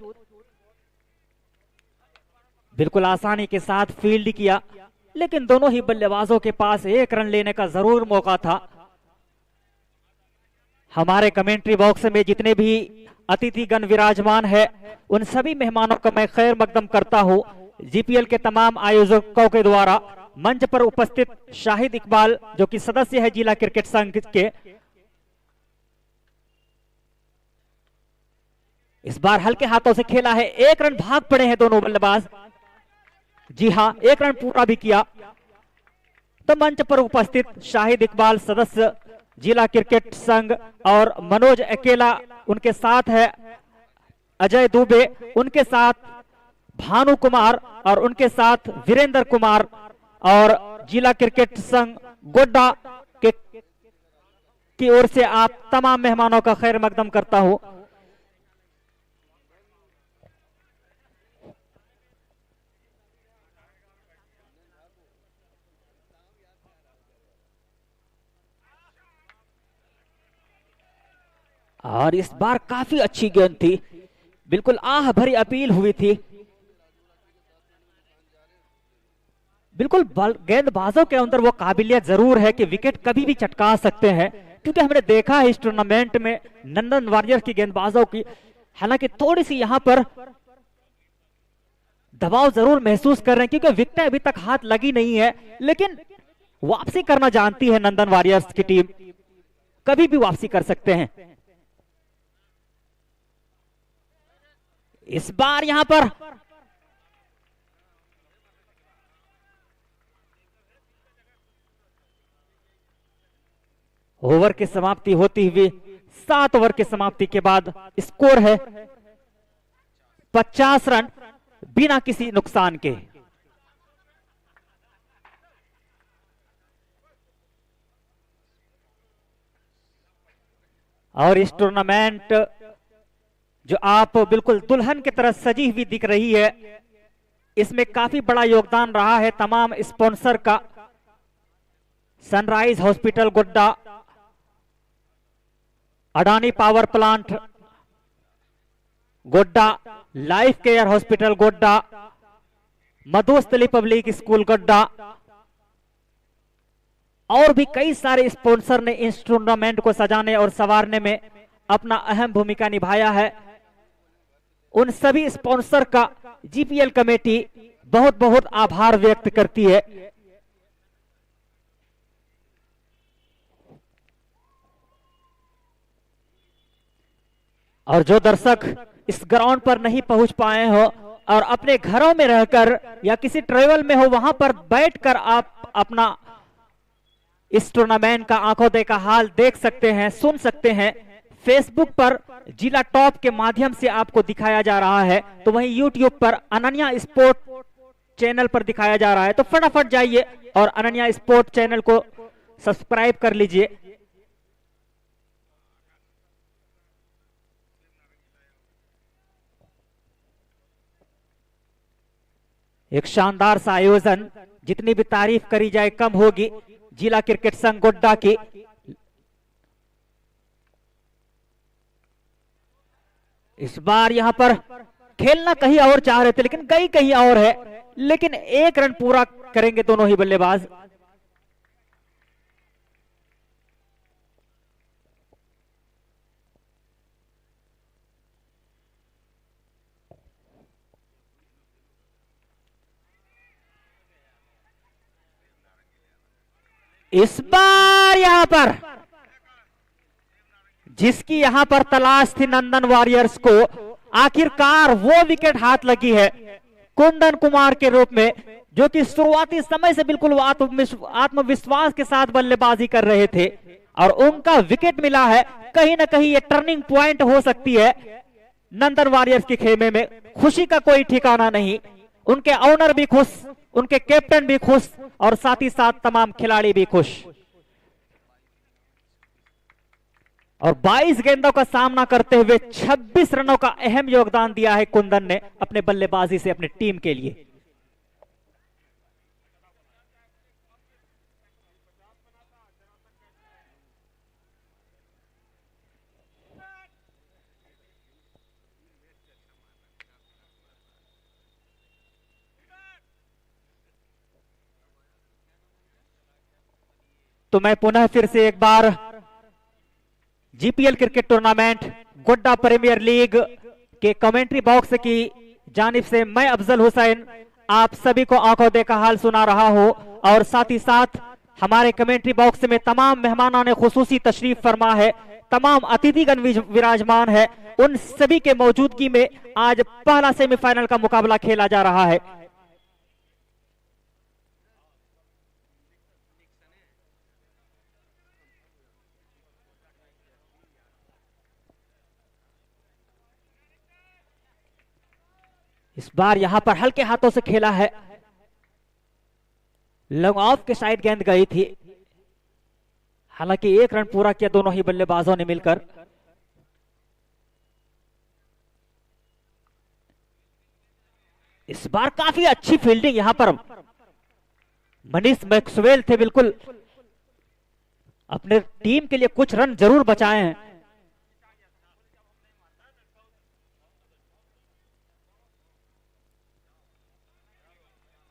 बिल्कुल आसानी के साथ फील्ड किया, लेकिन दोनों ही बल्लेबाजों के पास 1 रन लेने का जरूर मौका था। हमारे कमेंट्री बॉक्स में जितने भी अतिथिगण विराजमान है उन सभी मेहमानों का मैं खैर मकदम करता हूं। जीपीएल के तमाम आयोजकों के द्वारा मंच पर उपस्थित शाहिद इकबाल जो कि सदस्य है जिला क्रिकेट संघ के, इस बार हल्के हाथों से खेला है। 1 रन भाग पड़े हैं दोनों बल्लेबाज। जी हां, 1 रन पूरा भी किया। तो मंच पर उपस्थित शाहिद इकबाल सदस्य जिला क्रिकेट संघ और मनोज अकेला उनके साथ है, अजय दुबे उनके साथ, भानु कुमार और उनके साथ वीरेंद्र कुमार और जिला क्रिकेट संघ गोड्डा की ओर से आप तमाम मेहमानों का खैर मकदम करता हूं। और इस बार काफी अच्छी गेंद थी, बिल्कुल आह भरी अपील हुई थी। बिल्कुल गेंदबाजों के अंदर वो काबिलियत जरूर है कि विकेट कभी भी चटका सकते हैं, क्योंकि हमने देखा है इस टूर्नामेंट में नंदन वॉरियर्स की गेंदबाजों की, हालांकि थोड़ी सी यहां पर दबाव जरूर महसूस कर रहे हैं क्योंकि विकेट अभी तक हाथ लगी नहीं है, लेकिन वापसी करना जानती है नंदन वॉरियर्स की टीम, कभी भी वापसी कर सकते हैं। इस बार यहां पर ओवर की समाप्ति होती हुई 7 ओवर की समाप्ति के बाद स्कोर है 50 रन बिना किसी नुकसान के। और इस टूर्नामेंट जो आप बिल्कुल दुल्हन की तरह सजी हुई दिख रही है, इसमें काफी बड़ा योगदान रहा है तमाम स्पॉन्सर का। Sunrise hospital Godda, Adani power plant Godda, life care hospital Godda, Madhusthali public school Godda और भी कई सारे स्पॉन्सर ने इस टूर्नामेंट को सजाने और संवारने में अपना अहम भूमिका निभाया है। उन सभी स्पॉन्सर का जीपीएल कमेटी बहुत बहुत आभार व्यक्त करती है। और जो दर्शक इस ग्राउंड पर नहीं पहुंच पाए हो और अपने घरों में रहकर या किसी ट्रेवल में हो, वहां पर बैठकर आप अपना इस टूर्नामेंट का आंखों देखा हाल देख सकते हैं, सुन सकते हैं। फेसबुक पर जिला टॉप के माध्यम से आपको दिखाया जा रहा है, तो वहीं यूट्यूब पर अनन्या स्पोर्ट चैनल पर दिखाया जा रहा है, तो फटाफट जाइए और अनन्या स्पोर्ट चैनल को सब्सक्राइब कर लीजिए। एक शानदार सा आयोजन, जितनी भी तारीफ करी जाए कम होगी जिला क्रिकेट संघ गोड्डा की। इस बार यहां पर खेलना कहीं और चाह रहे थे लेकिन गई कहीं और है, लेकिन 1 रन पूरा करेंगे दोनों ही बल्लेबाज। इस बार यहां पर जिसकी यहां पर तलाश थी नंदन वॉरियर्स को, आखिरकार वो विकेट हाथ लगी है कुंदन कुमार के रूप में, जो कि शुरुआती समय से बिल्कुल आत्मविश्वास के साथ बल्लेबाजी कर रहे थे और उनका विकेट मिला है। कहीं ना कहीं ये टर्निंग पॉइंट हो सकती है नंदन वॉरियर्स के खेमे में। खुशी का कोई ठिकाना नहीं, उनके ऑनर भी खुश, उनके कैप्टन भी खुश और साथ ही साथ तमाम खिलाड़ी भी खुश। और 22 गेंदों का सामना करते हुए 26 रनों का अहम योगदान दिया है कुंदन ने अपने बल्लेबाजी से अपनी टीम के लिए। तो मैं पुनः फिर से एक बार GPL cricket tournament Godda premier league के कमेंट्री बॉक्स की जानिब से मैं अफजल हुसैन आप सभी को आंखों देखा हाल सुना रहा हूं, और साथ ही साथ हमारे कमेंट्री बॉक्स में तमाम मेहमानों ने खुसूसी तशरीफ फरमा है, तमाम अतिथिगण विराजमान है। उन सभी के मौजूदगी में आज पहला सेमीफाइनल का मुकाबला खेला जा रहा है। इस बार यहां पर हल्के हाथों से खेला है, लॉन्ग ऑफ के साइड गेंद गई थी, हालांकि 1 रन पूरा किया दोनों ही बल्लेबाजों ने मिलकर। इस बार काफी अच्छी फील्डिंग यहां पर मनीष मैक्सवेल थे, बिल्कुल अपने टीम के लिए कुछ रन जरूर बचाए हैं।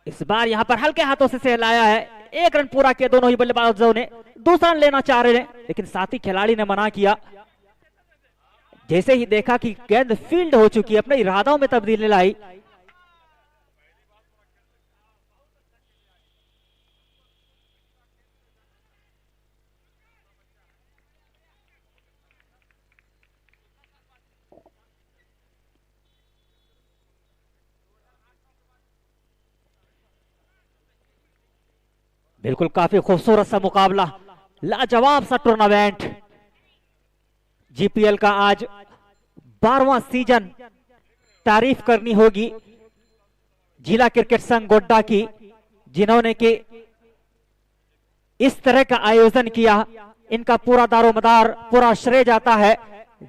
इस बार यहां पर हल्के हाथों से सहलाया है, 1 रन पूरा किया दोनों ही बल्लेबाजों ने। दूसरा रन लेना चाह रहे हैं लेकिन साथी खिलाड़ी ने मना किया। जैसे ही देखा कि गेंद फील्ड हो चुकी है, अपने इरादों में तब्दीली लाई। बिल्कुल काफी खूबसूरत सा मुकाबला, लाजवाब सा टूर्नामेंट। जीपीएल का आज 12वां सीजन। तारीफ करनी होगी जिला क्रिकेट संघ गोड्डा की, जिन्होंने कि इस तरह का आयोजन किया। इनका पूरा दारोमदार, पूरा श्रेय जाता है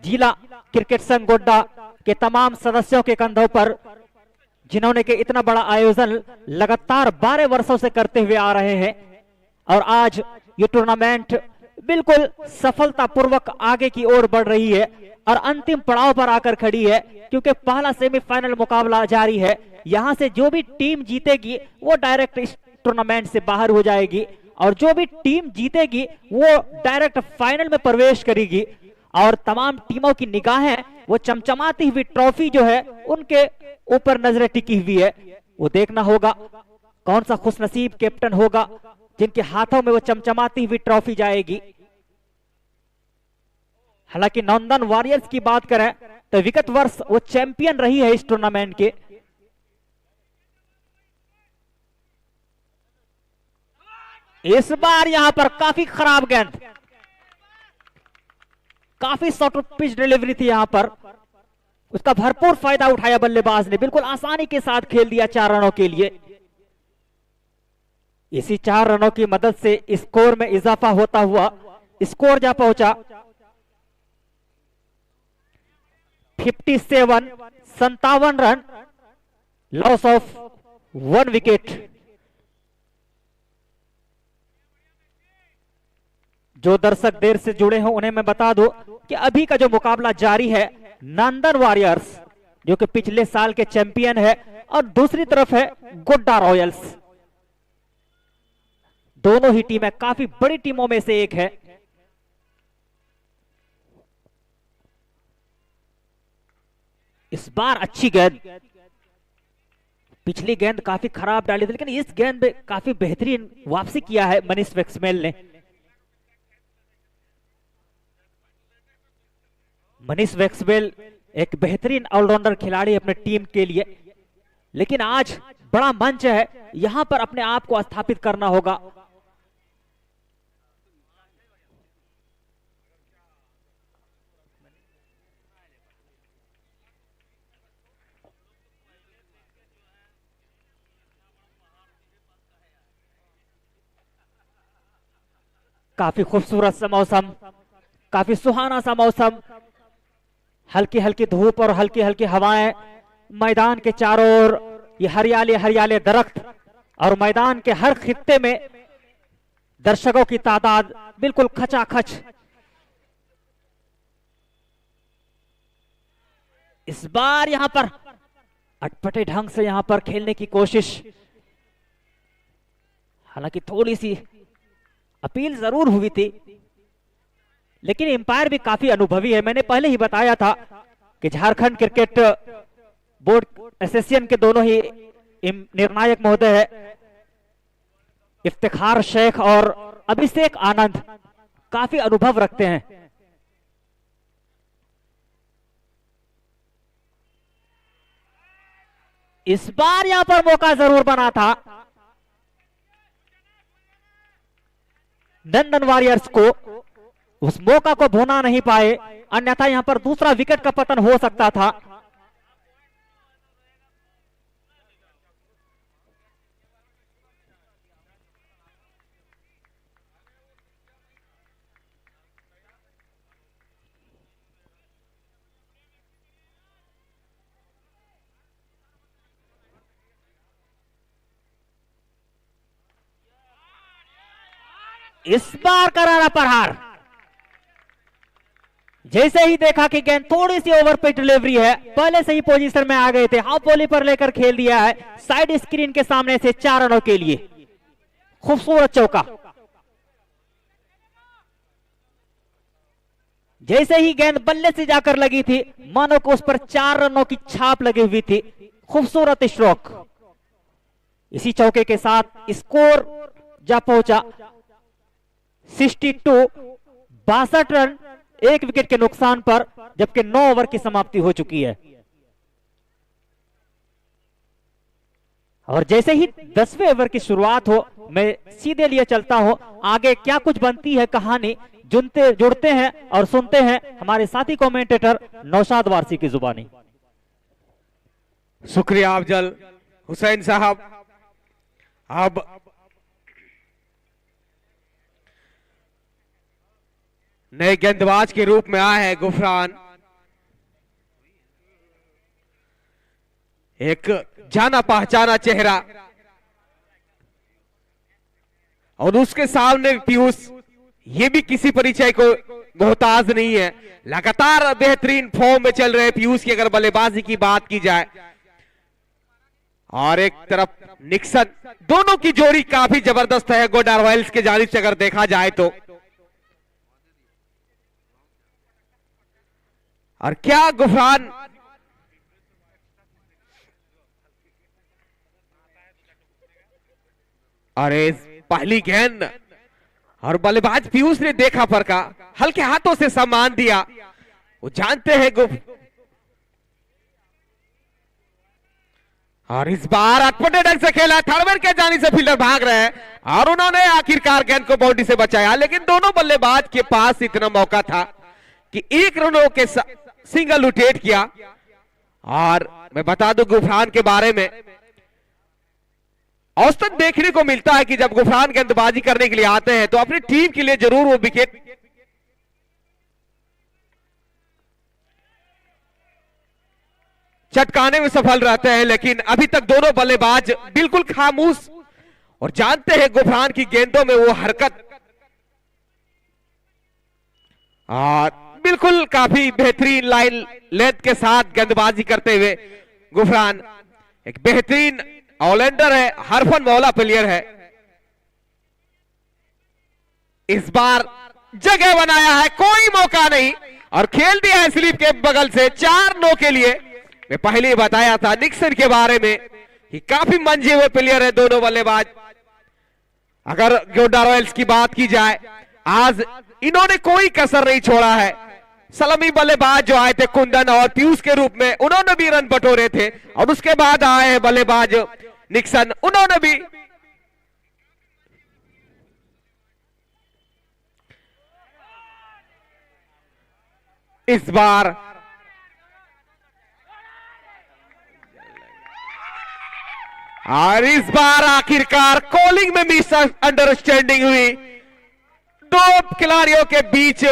जिला क्रिकेट संघ गोड्डा के तमाम सदस्यों के कंधों पर, जिन्होंने कि इतना बड़ा आयोजन लगातार 12 वर्षों से करते हुए आ रहे हैं। और आज ये टूर्नामेंट बिल्कुल सफलतापूर्वक आगे की ओर बढ़ रही है और अंतिम पड़ाव पर आकर खड़ी है, क्योंकि पहला सेमीफाइनल मुकाबला जारी है। यहां से जो भी टीम जीतेगी वो डायरेक्ट इस टूर्नामेंट से बाहर हो जाएगी, और जो भी टीम जीतेगी वो डायरेक्ट फाइनल में प्रवेश करेगी। और तमाम टीमों की निगाहें वो चमचमाती हुई ट्रॉफी जो है उनके ऊपर नजरें टिकी हुई है। वो देखना होगा कौन सा खुशनसीब कैप्टन होगा जिनके हाथों में वो चमचमाती हुई ट्रॉफी जाएगी। हालांकि नंदन वॉरियर्स की बात करें तो विगत वर्ष वो चैंपियन रही है इस टूर्नामेंट के। इस बार यहां पर काफी खराब गेंद, काफी शॉर्ट पिच डिलीवरी थी यहां पर, उसका भरपूर फायदा उठाया बल्लेबाज ने, बिल्कुल आसानी के साथ खेल दिया 4 रनों के लिए। इसी 4 रनों की मदद से स्कोर में इजाफा होता हुआ स्कोर जा पहुंचा 57 रन, लॉस ऑफ 1 विकेट। जो दर्शक देर से जुड़े हों उन्हें मैं बता दूं कि अभी का जो मुकाबला जारी है, नंदन वॉरियर्स जो कि पिछले साल के चैंपियन है, और दूसरी तरफ है गोड्डा रॉयल्स। दोनों ही टीमें काफी बड़ी टीमों में से एक है। इस बार अच्छी गेंद, पिछली गेंद काफी खराब डाली थी लेकिन इस गेंद में काफी बेहतरीन वापसी किया है मनीष मैक्सवेल ने। मनीष मैक्सवेल एक बेहतरीन ऑलराउंडर खिलाड़ी अपने टीम के लिए, लेकिन आज बड़ा मंच है, यहां पर अपने आप को स्थापित करना होगा। काफी खूबसूरत सा मौसम, काफी सुहाना सा मौसम, हल्की हल्की धूप और हल्की हल्की हवाएं, मैदान के चारों ओर ये हरियाले हरियाले दरख्त, और मैदान के हर खित्ते में दर्शकों की तादाद बिल्कुल खचाखच। इस बार यहां पर अटपटे ढंग से यहां पर खेलने की कोशिश, हालांकि थोड़ी सी अपील जरूर हुई थी, लेकिन एम्पायर भी काफी अनुभवी है। मैंने पहले ही बताया था कि झारखंड क्रिकेट बोर्ड एसोसिएशन के दोनों ही निर्णायक महोदय है, इफ्तिखार शेख और अभिषेक आनंद, काफी अनुभव रखते हैं। इस बार यहां पर मौका जरूर बना था नंदन वॉरियर्स को, उस मौका को भुना नहीं पाए, अन्यथा यहां पर दूसरा विकेट का पतन हो सकता था। इस बार करारा प्रहार। जैसे ही देखा कि गेंद थोड़ी सी ओवर पे डिलीवरी है, पहले से ही पोजीशन में आ गए थे, हाफ वॉली पर लेकर खेल दिया है साइड स्क्रीन के सामने से 4 रनों के लिए। खूबसूरत चौका। जैसे ही गेंद बल्ले से जाकर लगी थी, मानो को उस पर 4 रनों की छाप लगी हुई थी। खूबसूरत स्ट्रोक। इसी चौके के साथ स्कोर जा पहुंचा 62, 62 रन 1 विकेट के नुकसान पर, जबकि 9 ओवर की समाप्ति हो चुकी है। और जैसे ही 10वें ओवर की शुरुआत हो, मैं सीधे लिए चलता हूं आगे क्या कुछ बनती है कहानी, जुड़ते हैं और सुनते हैं हमारे साथी कमेंटेटर नौशाद वारसी की जुबानी। शुक्रिया अफजल हुसैन साहब। अब नए गेंदबाज के रूप में आए हैं गुफरान, एक जाना पहचाना चेहरा, और उसके सामने पीयूष ये भी किसी परिचय को मोहताज नहीं है। लगातार बेहतरीन फॉर्म में चल रहे पीयूष की अगर बल्लेबाजी की बात की जाए, और एक तरफ निक्सन, दोनों की जोड़ी काफी जबरदस्त है गोंडा रॉयल्स के जानिब से अगर देखा जाए तो। और क्या गुफरान अरे पहली गेंद, और बल्लेबाज पीयूष ने देखा पर का हल्के हाथों से सम्मान दिया। वो जानते हैं गुफ, और इस बार अटपटे ढंग से खेला, थर्डमैन के जाने से फील्डर भाग रहे हैं और उन्होंने आखिरकार गेंद को बाउंड्री से बचाया। लेकिन दोनों बल्लेबाज के पास इतना मौका था कि 1 रनों के सिंगल रोटेट किया। और मैं बता दूं गुफरान के बारे में, औसतन देखने को मिलता है कि जब गुफरान गेंदबाजी करने के लिए आते हैं तो अपनी टीम के लिए जरूर वो विकेट चटकाने में सफल रहते हैं। लेकिन अभी तक दोनों बल्लेबाज बिल्कुल खामोश, और जानते हैं गुफरान की गेंदों में वो हरकत, और बिल्कुल काफी बेहतरीन लाइन लेंथ के साथ गेंदबाजी करते हुए गुफरान एक बेहतरीन ऑलराउंडर है, हरफन मौला प्लेयर है। इस बार जगह बनाया है, कोई मौका नहीं, और खेल दिया है स्लिप के बगल से 4 नो के लिए। मैं पहले ही बताया था निक्सन के बारे में कि काफी मंजे हुए प्लेयर है दोनों बल्लेबाज। अगर गोंडा रॉयल्स की बात की जाए, आज इन्होंने कोई कसर नहीं छोड़ा है। सलामी बल्लेबाज जो आए थे कुंदन और पीयूष के रूप में, उन्होंने भी रन बटोरे थे, और उसके बाद आए हैं बल्लेबाज निक्सन, उन्होंने भी इस बार आखिरकार कॉलिंग में मिस अंडरस्टैंडिंग हुई दो खिलाड़ियों के बीच।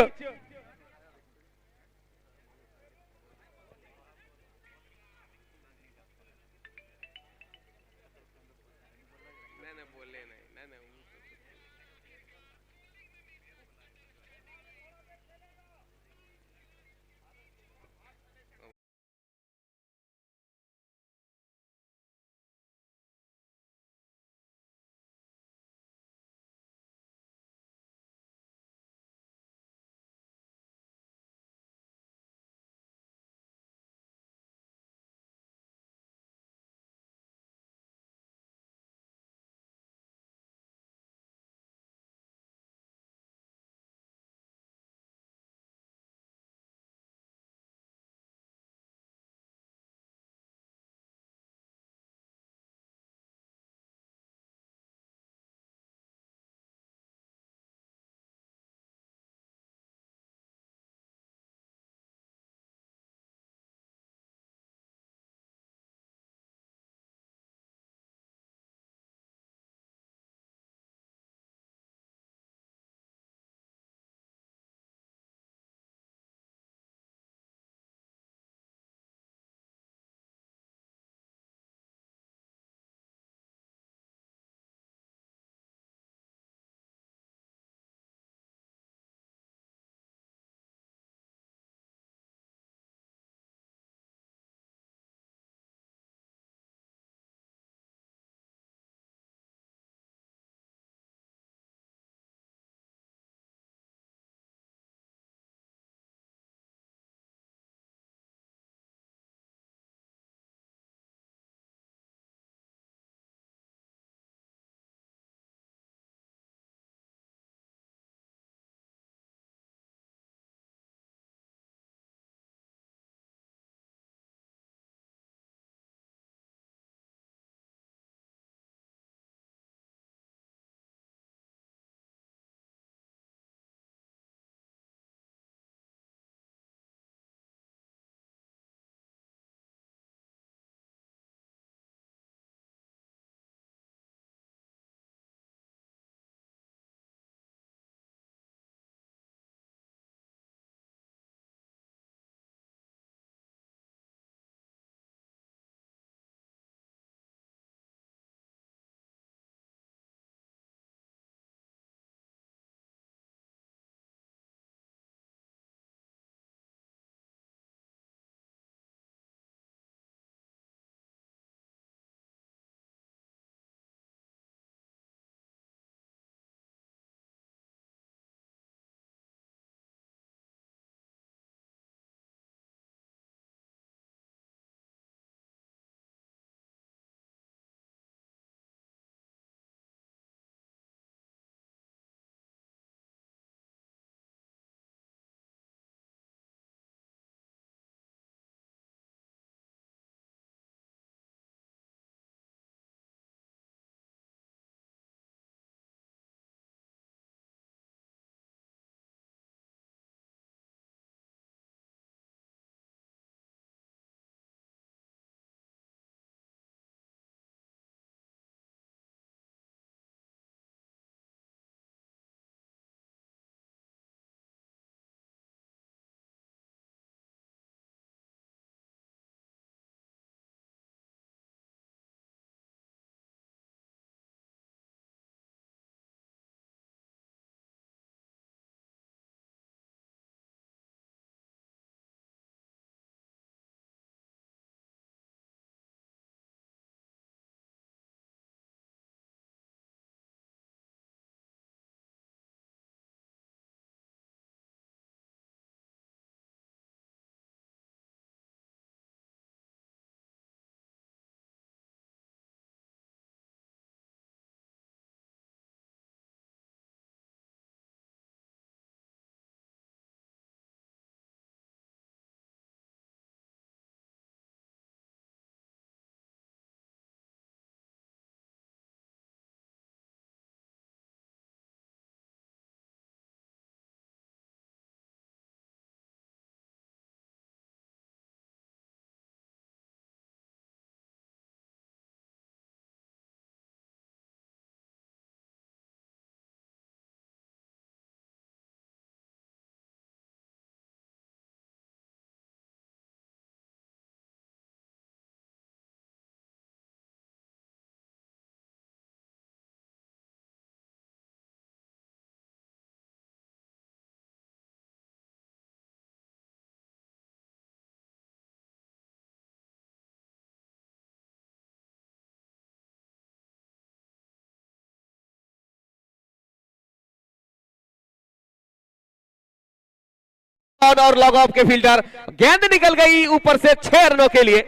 और लॉग ऑफ के फील्डर, गेंद निकल गई ऊपर से 6 रनों के लिए।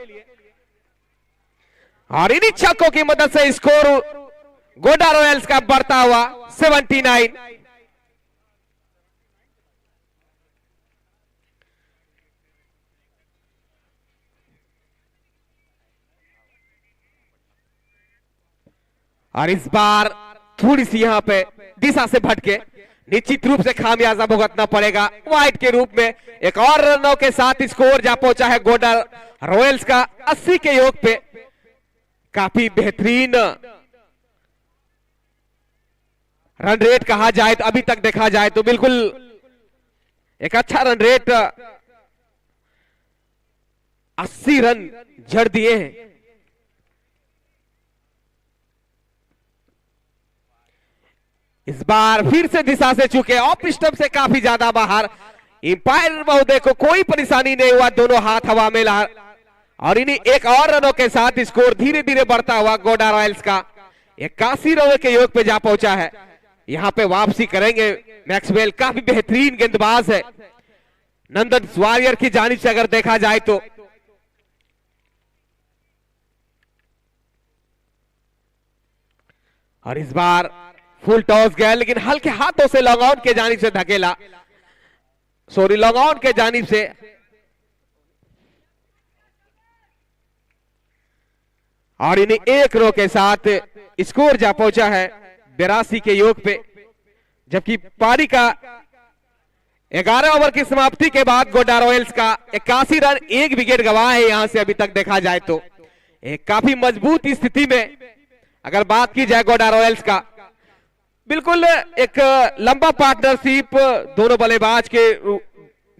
और इन्हीं छक्कों की मदद से स्कोर गोंडा रॉयल्स का बढ़ता हुआ 79। और इस बार थोड़ी सी यहां पे दिशा से भटके, निश्चित रूप से खामियाजा भुगतना पड़ेगा वाइड के रूप में। एक और रनों के साथ स्कोर जा पहुंचा है गोंडा रॉयल्स का 80 के योग पे। काफी बेहतरीन रन रेट कहा जाए तो, अभी तक देखा जाए तो बिल्कुल एक अच्छा रन रेट, 80 रन जड़ दिए हैं। इस बार फिर से दिशा से चुके, ऑफ स्टंप से काफी ज्यादा बाहर। इंपायर महोदय को कोई परेशानी नहीं हुआ, दोनों हाथ हवा में ला। और इन्हीं एक और रनों के साथ स्कोर धीरे धीरे बढ़ता हुआ गोंडा रॉयल्स का 81 रनों के योग पे जा पहुंचा है। यहां पे वापसी करेंगे मैक्सवेल, काफी बेहतरीन गेंदबाज है नंदन वॉरियर की जानिब से अगर देखा जाए तो। और इस बार फुल टॉस गया, लेकिन हल्के हाथों से लॉन्ग आउट के जानिब से धकेला, सॉरी लॉन्ग आउट के जानिब से। और इन्हें 1 रन के साथ स्कोर जा पहुंचा है 82 के योग पे। जबकि पारी का 11 ओवर की समाप्ति के बाद गोंडा रॉयल्स का 81 रन, 1 विकेट गवा है यहां से अभी तक देखा जाए तो। एक काफी मजबूत स्थिति में अगर बात की जाए गोंडा रॉयल्स का, बिल्कुल एक लंबा पार्टनरशिप दोनों बल्लेबाज के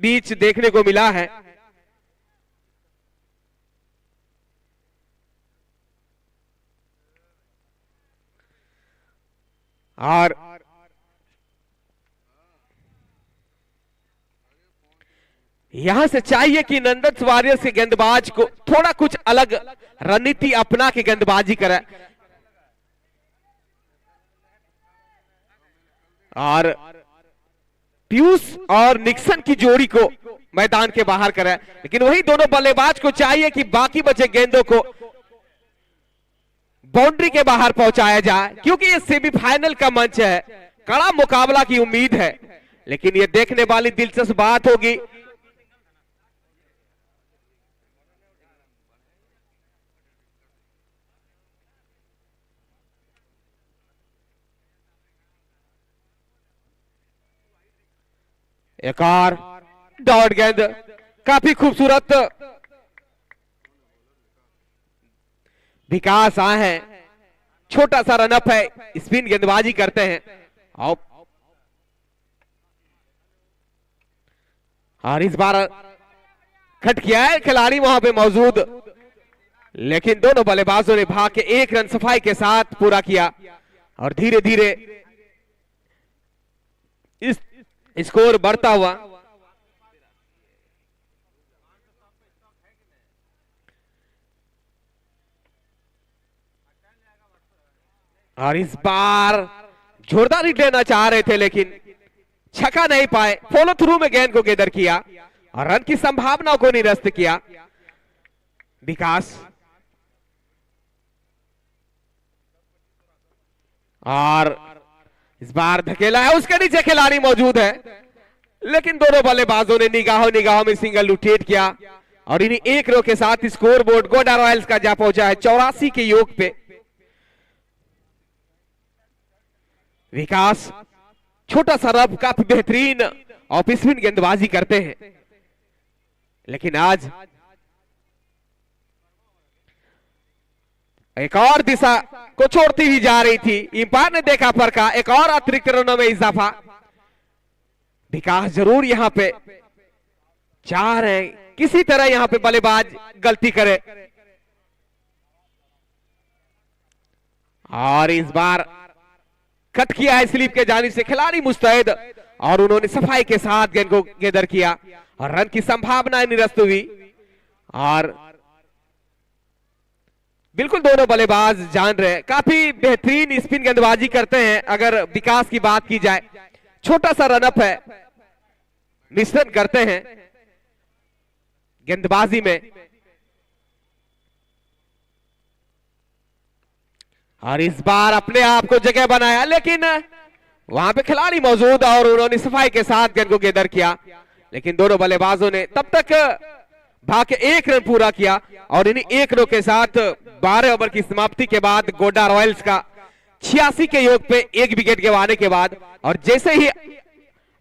बीच देखने को मिला है। और यहां से चाहिए कि नंदन वॉरियर्स के गेंदबाज को थोड़ा कुछ अलग रणनीति अपना के गेंदबाजी करे। और पीयूष और निक्सन की जोड़ी को मैदान के बाहर करे, लेकिन वही दोनों बल्लेबाज को चाहिए कि बाकी बचे गेंदों को बाउंड्री के बाहर पहुंचाया जाए, क्योंकि ये सेमीफाइनल का मंच है, कड़ा मुकाबला की उम्मीद है। लेकिन ये देखने वाली दिलचस्प बात होगी एक और डॉट गेंद, काफी खूबसूरत विकास आए हैं, छोटा सा रनअप है, स्पिन गेंदबाजी करते हैं। और इस बार खट किया है खिलाड़ी वहां पे मौजूद, लेकिन दोनों बल्लेबाजों ने भाग के 1 रन सफाई के साथ पूरा किया। और धीरे धीरे इस स्कोर बढ़ता हुआ। और इस बार जोरदार हिट लेना चाह रहे थे, लेकिन छक्का नहीं पाए, फॉलो थ्रू में गेंद को गैदर किया और रन की संभावना को निरस्त किया विकास। और इस बार धकेला है, उसके नीचे खिलाड़ी मौजूद है, लेकिन दोनों बल्लेबाजों ने निगाहों में सिंगल लुटेट किया। और इन्हीं 1 रन के साथ स्कोर बोर्ड गोंडा रॉयल्स का जा पहुंचा है 84 के योग पे। विकास छोटा सा रफ, काफी बेहतरीन ऑफ स्पिन गेंदबाजी करते हैं, लेकिन आज एक और दिशा को छोड़ती हुई जा रही थी। इंपायर ने देखा परखा, एक और अतिरिक्त रनों में इजाफा। विकास जरूर यहां पे चाह रहे हैं किसी तरह यहां पे बल्लेबाज गलती करे। और इस बार कट किया है स्लिप के जानिब से, खिलाड़ी मुस्तैद, और उन्होंने सफाई के साथ गेंद को गैदर किया और रन की संभावना निरस्त हुई। और बिल्कुल दोनों बल्लेबाज जान रहे हैं, काफी बेहतरीन स्पिन गेंदबाजी करते हैं। अगर विकास की बात की जाए, छोटा सा रनअप है, मिश्रण करते हैं गेंदबाजी में। और इस बार अपने आप को जगह बनाया, लेकिन वहां पे खिलाड़ी मौजूद और उन्होंने सफाई के साथ गेंद को गेदर किया, लेकिन दोनों बल्लेबाजों ने तब तक भाग के 1 रन पूरा किया। और इन्हीं 1 रन के साथ 12 ओवर की समाप्ति के बाद गोड्डा रॉयल्स का 86 के योग पे 1 विकेट गंवाने के बाद, और जैसे ही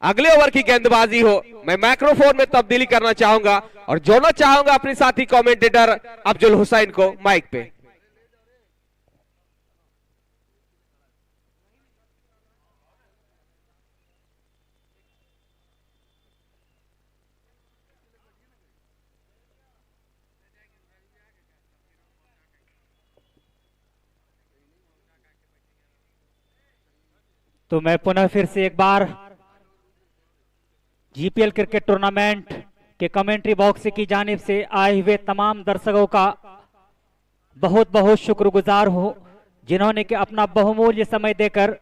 अगले ओवर की गेंदबाजी हो, मैं माइक्रोफोन में तब्दीली करना चाहूंगा और जोड़ना चाहूंगा अपने साथी कमेंटेटर अफजल हुसैन को माइक पे। तो मैं पुनः फिर से एक बार जीपीएल क्रिकेट टूर्नामेंट के कमेंट्री बॉक्स की जानिब से आए हुए तमाम दर्शकों का बहुत बहुत शुक्रगुजार हूं, जिन्होंने कि अपना बहुमूल्य समय देकर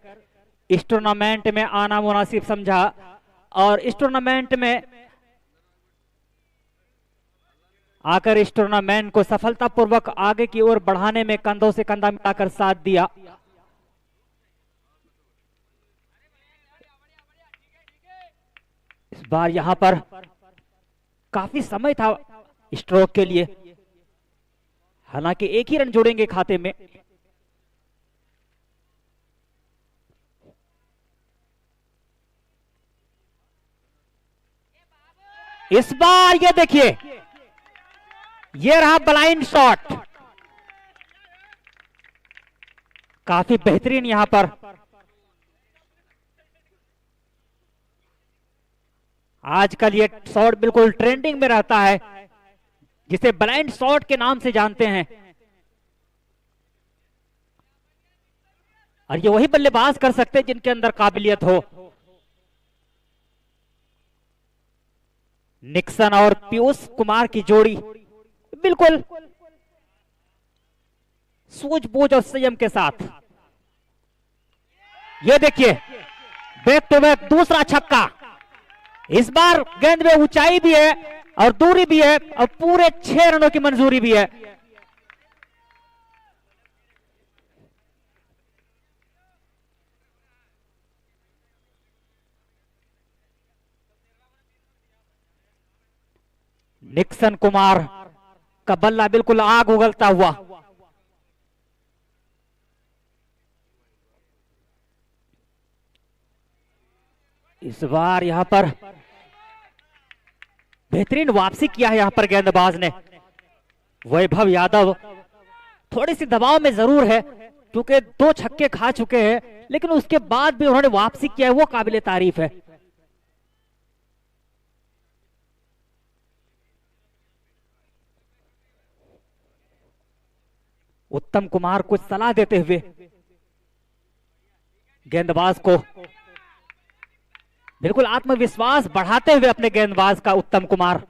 इस टूर्नामेंट में आना मुनासिब समझा और इस टूर्नामेंट में आकर इस टूर्नामेंट को सफलतापूर्वक आगे की ओर बढ़ाने में कंधों से कंधा मिलाकर साथ दिया। इस बार यहां पर काफी समय था स्ट्रोक के लिए, हालांकि 1 ही रन जोड़ेंगे खाते में। इस बार ये देखिए, ये रहा ब्लाइंड शॉट, काफी बेहतरीन यहां पर आजकल ये शॉट बिल्कुल ट्रेंडिंग में रहता है, जिसे ब्लाइंड शॉट के नाम से जानते हैं। और ये वही बल्लेबाज कर सकते हैं जिनके अंदर काबिलियत हो। निक्सन और पीयूष कुमार की जोड़ी बिल्कुल सूझबूझ और संयम के साथ। ये देखिए, बैक टू बैक दूसरा छक्का। इस बार गेंद में ऊंचाई भी है और दूरी भी है और पूरे 6 रनों की मंजूरी भी है। निक्सन कुमार का बल्ला बिल्कुल आग उगलता हुआ। इस बार यहां पर बेहतरीन वापसी किया है यहां पर गेंदबाज ने। वैभव यादव थोड़ी सी दबाव में जरूर है, क्योंकि 2 छक्के खा चुके हैं, लेकिन उसके बाद भी उन्होंने वापसी किया है, वो काबिले तारीफ है। उत्तम कुमार कुछ सलाह देते हुए गेंदबाज को बिल्कुल आत्मविश्वास बढ़ाते हुए अपने गेंदबाज का उत्तम कुमार।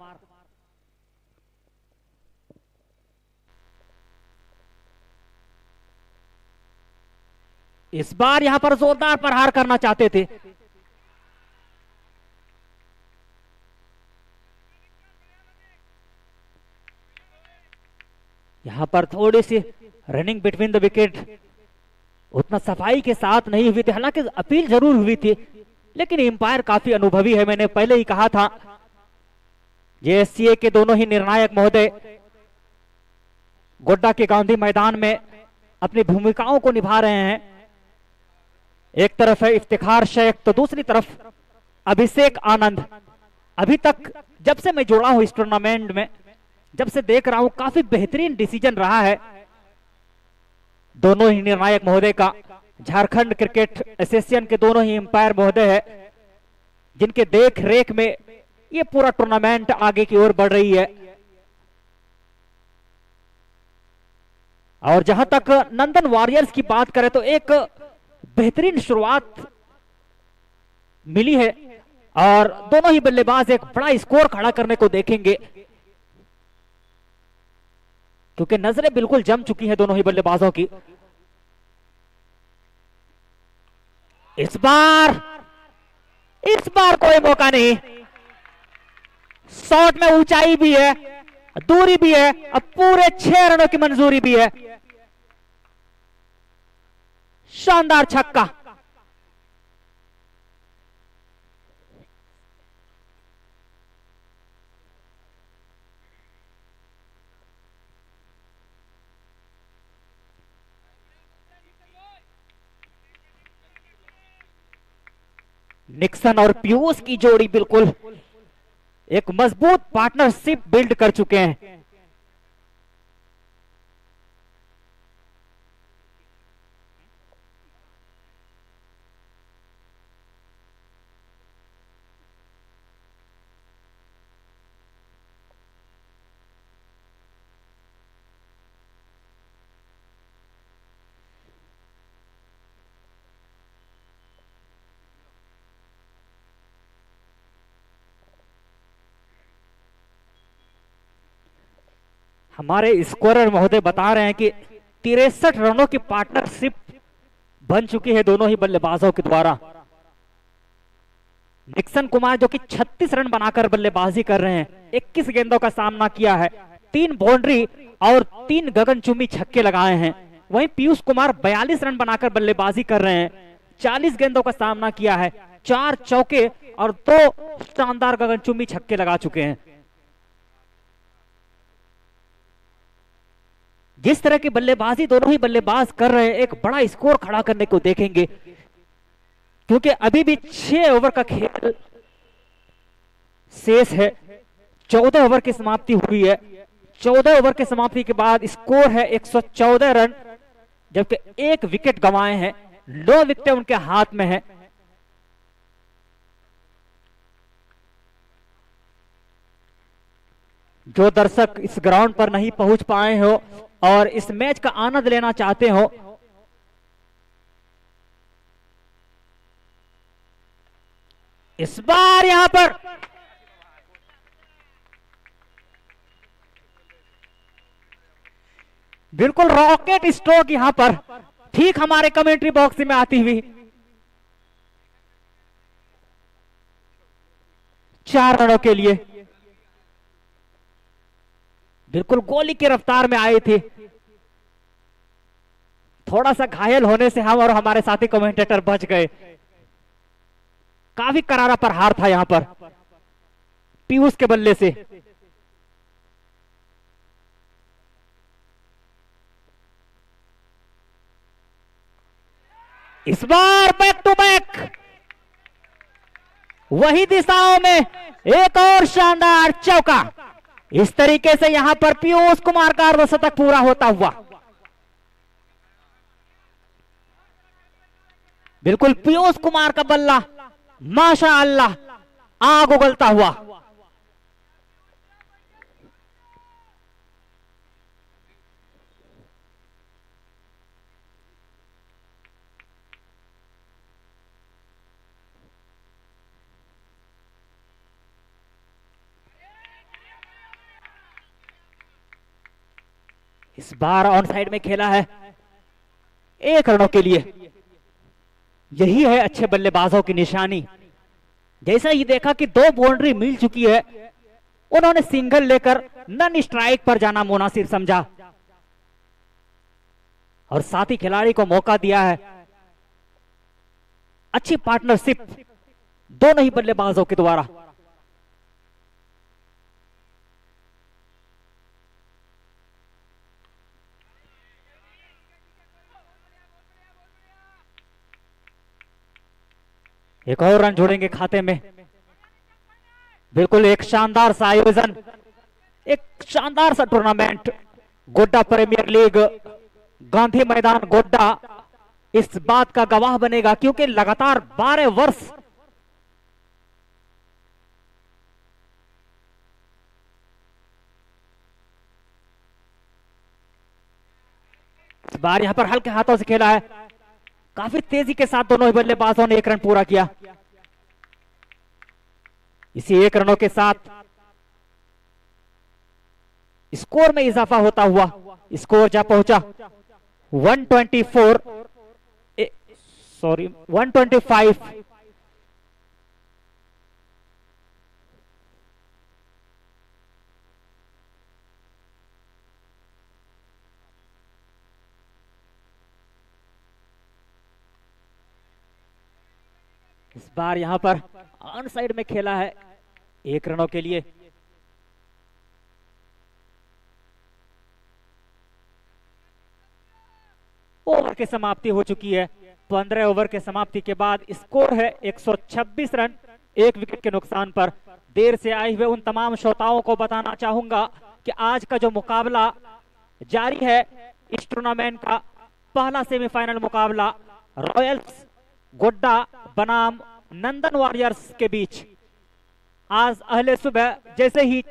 इस बार यहां पर जोरदार प्रहार करना चाहते थे। यहां पर थोड़ी सी रनिंग बिटवीन द विकेट उतना सफाई के साथ नहीं हुई थी, हालांकि अपील जरूर हुई थी, लेकिन एम्पायर काफी अनुभवी है। मैंने पहले ही कहा था, जेएससीए के दोनों ही निर्णायक महोदय गोड्डा के गांधी मैदान में अपनी भूमिकाओं को निभा रहे हैं। एक तरफ है इफ्तिखार शेख, तो दूसरी तरफ अभिषेक आनंद। अभी तक जब से मैं जुड़ा हूं इस टूर्नामेंट में, जब से देख रहा हूं, काफी बेहतरीन डिसीजन रहा है दोनों ही निर्णायक महोदय का। झारखंड क्रिकेट एसोसिएशन के दोनों ही अंपायर महोदय है, जिनके देख रेख में ये पूरा टूर्नामेंट आगे की ओर बढ़ रही है। और जहां तक नंदन वॉरियर्स की बात करें तो एक बेहतरीन शुरुआत मिली है और दोनों ही बल्लेबाज एक बड़ा स्कोर खड़ा करने को देखेंगे, क्योंकि नजरें बिल्कुल जम चुकी हैं दोनों ही बल्लेबाजों की। इस बार कोई मौका नहीं। शॉट में ऊंचाई भी है, दूरी भी है, अब पूरे 6 रनों की मंजूरी भी है। शानदार छक्का। निक्सन और पीयूष की जोड़ी बिल्कुल एक मजबूत पार्टनरशिप बिल्ड कर चुके हैं। हमारे स्कोरर महोदय बता रहे हैं कि 63 रनों की पार्टनरशिप बन चुकी है दोनों ही बल्लेबाजों के द्वारा। निक्सन कुमार जो कि 36 रन बनाकर बल्लेबाजी कर रहे हैं, 21 गेंदों का सामना किया है, 3 बाउंड्री और 3 गगनचुंबी छक्के लगाए हैं। वहीं पीयूष कुमार 42 रन बनाकर बल्लेबाजी कर रहे हैं, 40 गेंदों का सामना किया है, 4 चौके और 2 शानदार गगनचुंबी छक्के लगा चुके हैं। जिस तरह की बल्लेबाजी दोनों ही बल्लेबाज कर रहे हैं, एक बड़ा स्कोर खड़ा करने को देखेंगे, क्योंकि अभी भी 6 ओवर का खेल शेष है। 14 ओवर की समाप्ति हुई है। 14 ओवर की समाप्ति के बाद स्कोर है 114 रन, जबकि 1 विकेट गंवाए हैं, 9 विकेट उनके हाथ में है। जो दर्शक इस ग्राउंड पर नहीं पहुंच पाए हो और इस मैच का आनंद लेना चाहते हो, इस बार यहां पर बिल्कुल रॉकेट स्ट्रोक यहां पर ठीक हमारे कमेंट्री बॉक्स में आती हुई 4 रनों के लिए बिल्कुल गोली की रफ्तार में आए थे। थोड़ा सा घायल होने से हम और हमारे साथी कमेंटेटर बच गए। काफी करारा प्रहार था यहां पर पीयूष के बल्ले से। इस बार बैक टू बैक वही दिशाओं में एक और शानदार चौका। इस तरीके से यहां पर पीयूष कुमार का अर्धशतक पूरा होता हुआ बिल्कुल पीयूष कुमार का बल्ला माशा अल्लाह आग उगलता हुआ। इस बार ऑन साइड में खेला है 1 रनों के लिए। यही है अच्छे बल्लेबाजों की निशानी। जैसा ही देखा कि 2 बाउंड्री मिल चुकी है, उन्होंने सिंगल लेकर नन स्ट्राइक पर जाना मुनासिब समझा और साथी खिलाड़ी को मौका दिया है। अच्छी पार्टनरशिप दोनों ही बल्लेबाजों के द्वारा। एक और रन जोड़ेंगे खाते में। बिल्कुल एक शानदार सा आयोजन, एक शानदार सा tournament Godda premier league Gandhi Maidan Godda इस बात का गवाह बनेगा, क्योंकि लगातार 12 वर्ष इस बार यहां पर हल्के हाथों से खेला है। काफी तेजी के साथ दोनों ही बल्लेबाजों ने 1 रन पूरा किया। इसी 1 रनों के साथ स्कोर में इजाफा होता हुआ स्कोर जा पहुंचा 125। इस बार यहां पर ऑन साइड में खेला है 1 रनों के लिए। ओवर की समाप्ति हो चुकी है। 15 ओवर के समाप्ति के बाद स्कोर है 126 रन 1 विकेट के नुकसान पर। देर से आए हुए उन तमाम श्रोताओं को बताना चाहूंगा कि आज का जो मुकाबला जारी है इस टूर्नामेंट का पहला सेमीफाइनल मुकाबला रॉयल्स गोड्डा बनाम नंदन वॉरियर्स के बीच आज अहले सुबह जैसे ही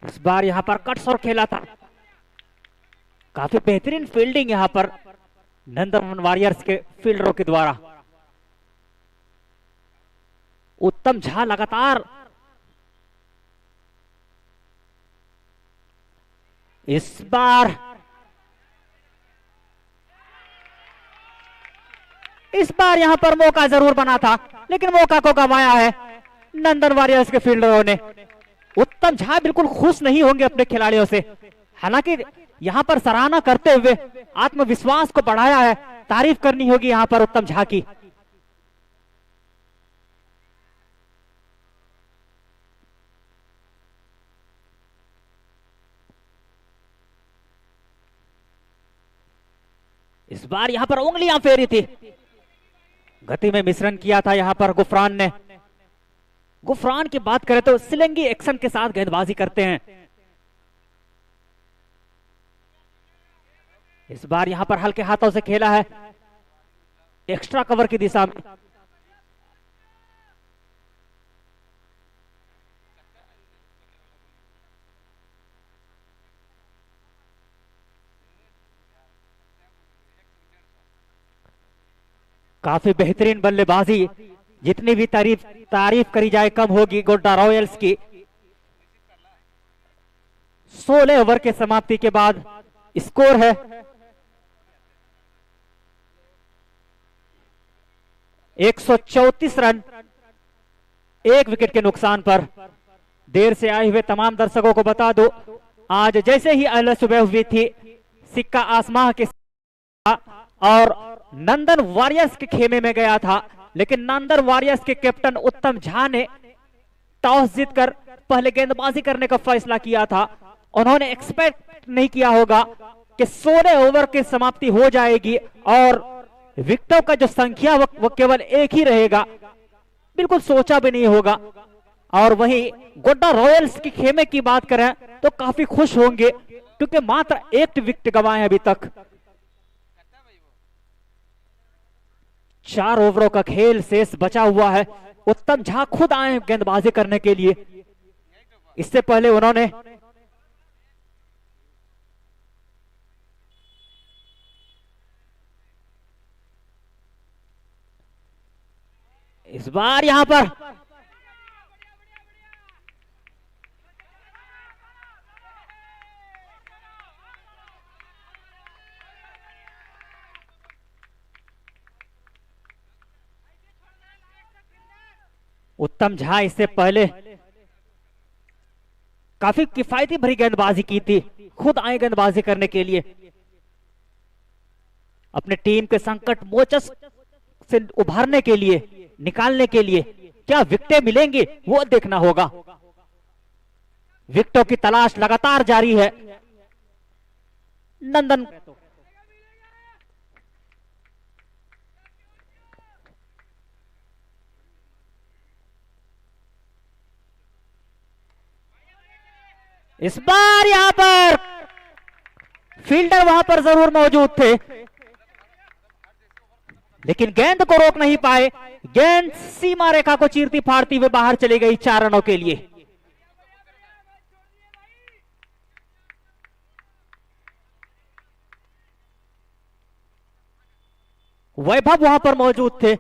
इस बार यहां पर कट शॉट खेला था। काफी बेहतरीन फील्डिंग यहां पर नंदन वॉरियर्स के फील्डरों के द्वारा। उत्तम झा लगातार इस बार यहां पर मौका जरूर बना था लेकिन मौका को गंवाया है नंदन वॉरियर्स के फील्डरों ने। उत्तम झा बिल्कुल खुश नहीं होंगे अपने खिलाड़ियों से, हालांकि यहां पर सराहना करते हुए आत्मविश्वास को बढ़ाया है। तारीफ करनी होगी यहां पर उत्तम झा की। इस बार यहां पर उंगलियां फेरी थी, गति में मिश्रण किया था यहां पर गुफरान ने। गुफरान की बात करें तो सिलंगी एक्शन के साथ गेंदबाजी करते हैं। इस बार यहां पर हल्के हाथों से खेला है एक्स्ट्रा कवर की दिशा में। काफी बेहतरीन बल्लेबाजी, जितनी भी तारीफ करी जाए कम होगी गोड्डा रॉयल्स की। 16 ओवर के समाप्ति के बाद स्कोर है 134 रन 1 विकेट के नुकसान पर। देर से आए हुए तमाम दर्शकों को बता दो, आज जैसे ही अहले सुबह हुई थी सिक्का आसमां के और नंदन वॉरियर्स के खेमे में गया था, लेकिन नंदन वॉरियर्स के कैप्टन उत्तम झा ने टॉस जीतकर पहले गेंदबाजी करने का फैसला किया था। उन्होंने एक्सपेक्ट नहीं किया होगा कि 16 ओवर की समाप्ति हो जाएगी और विकेटों का जो संख्या वो केवल एक ही रहेगा, बिल्कुल सोचा भी नहीं होगा। और वहीं गोड्डा रॉयल्स की खेमे की बात करें तो काफी खुश होंगे क्योंकि मात्र 1 विकेट गंवाए अभी तक। 4 ओवरों का खेल शेष बचा हुआ है। उत्तम झा खुद आए गेंदबाजी करने के लिए। इससे पहले उन्होंने इस बार यहां पर उत्तम झा इससे पहले काफी किफायती भरी गेंदबाजी की थी, खुद आए गेंदबाजी करने के लिए। अपने टीम के संकट मोचक से उभारने के लिए, निकालने के लिए क्या विकेटें मिलेंगी वो देखना होगा। विकेटों की तलाश लगातार जारी है। नंदन इस बार यहां पर फील्डर वहां पर जरूर मौजूद थे, लेकिन गेंद को रोक नहीं पाए। गेंद सीमा रेखा को चीरती फाड़ती हुए बाहर चली गई 4 रनों के लिए। वैभव वहां पर मौजूद थे,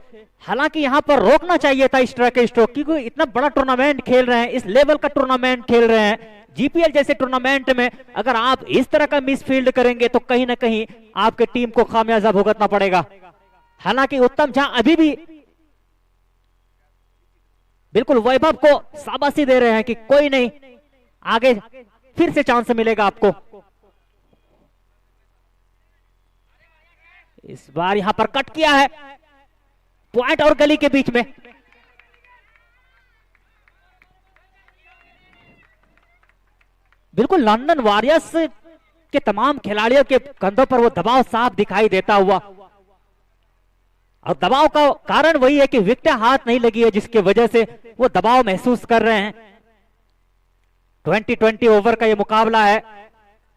हालांकि यहां पर रोकना चाहिए था इस तरह के स्ट्रोक, क्योंकि इतना बड़ा टूर्नामेंट खेल रहे हैं, इस लेवल का टूर्नामेंट खेल रहे हैं। जीपीएल जैसे टूर्नामेंट में अगर आप इस तरह का मिसफील्ड करेंगे तो कहीं ना कहीं आपके टीम को खामियाजा भुगतना पड़ेगा। हालांकि उत्तम झा अभी भी बिल्कुल वैभव को शाबाशी दे रहे हैं कि कोई नहीं, आगे फिर से चांस मिलेगा आपको। इस बार यहां पर कट किया है पॉइंट और गली के बीच में। बिल्कुल लंदन वॉरियर्स के तमाम खिलाड़ियों के कंधों पर वो दबाव साफ दिखाई देता हुआ, और दबाव का कारण वही है कि विकेट हाथ नहीं लगी है, जिसकी वजह से वो दबाव महसूस कर रहे हैं। 20-20 ओवर का ये मुकाबला है।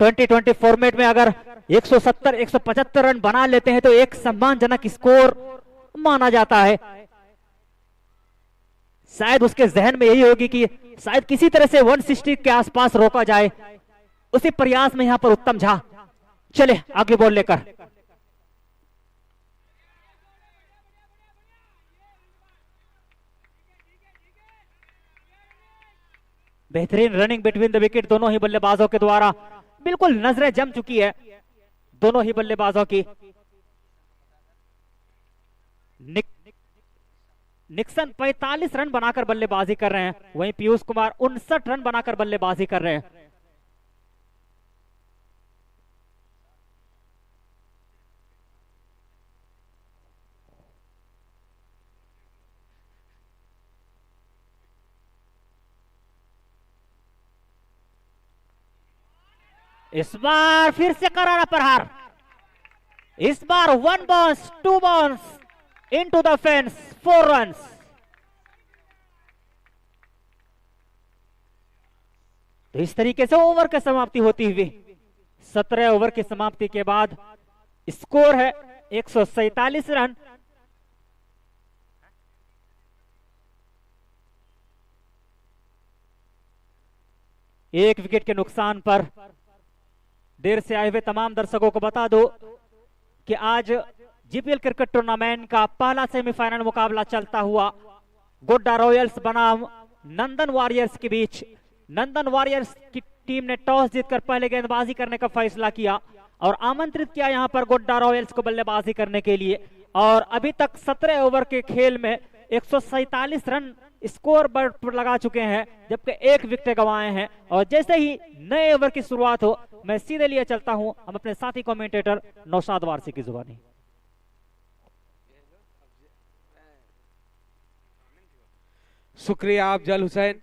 20-20 फॉर्मेट में अगर 170-175 रन बना लेते हैं तो एक सम्मानजनक स्कोर माना जाता है। शायद उसके जहन में यही होगी कि शायद किसी तरह से 160 के आसपास रोका जाए, उसी प्रयास में यहां पर उत्तम झा चले अगली बॉल लेकर। बेहतरीन रनिंग बिटवीन द विकेट दोनों ही बल्लेबाजों के द्वारा। बिल्कुल नजरें जम चुकी है दोनों ही बल्लेबाजों की। निक्सन 45 रन बनाकर बल्लेबाजी कर रहे हैं, वहीं पीयूष कुमार 59 रन बनाकर बल्लेबाजी कर रहे हैं। इस बार फिर से करारा प्रहार। इस बार 1 bounce 2 bounce into the fence, 4 runs. तो इस तरीके से ओवर की समाप्ति होती हुई 17 ओवर की समाप्ति के बाद स्कोर है 147 रन। एक विकेट के नुकसान पर देर से आए हुए तमाम दर्शकों को बता दो कि आज जीपीएल क्रिकेट टूर्नामेंट का पहला सेमीफाइनल मुकाबला चलता हुआ गोड्डा रॉयल्स बनाम नंदन वॉरियर्स के बीच। नंदन वॉरियर्स की टीम ने टॉस जीतकर पहले गेंदबाजी करने का फैसला किया और आमंत्रित किया यहां पर गोड्डा रॉयल्स को बल्लेबाजी करने के लिए, और अभी तक 17 ओवर के खेल में 147 रन स्कोर बोर्ड पर लगा चुके हैं, जबकि एक विकेट गंवाए हैं। और जैसे ही नए ओवर की शुरुआत हो, मैं सीधे लिए चलता हूं हम अपने साथी कमेंटेटर नौशाद वारसी की जुबानी। शुक्रिया अफजल हुसैन।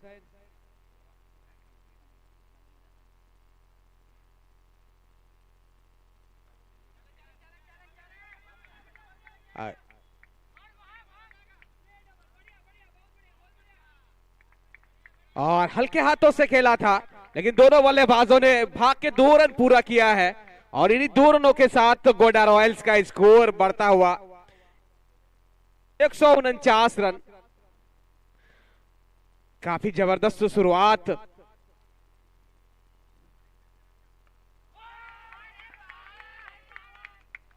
और हल्के हाथों से खेला था, लेकिन दोनों बल्लेबाजों ने भाग के 2 रन पूरा किया है, और इन्हीं 2 रनों के साथ गोड्डा रॉयल्स का स्कोर बढ़ता हुआ 149 रन। काफी जबरदस्त शुरुआत।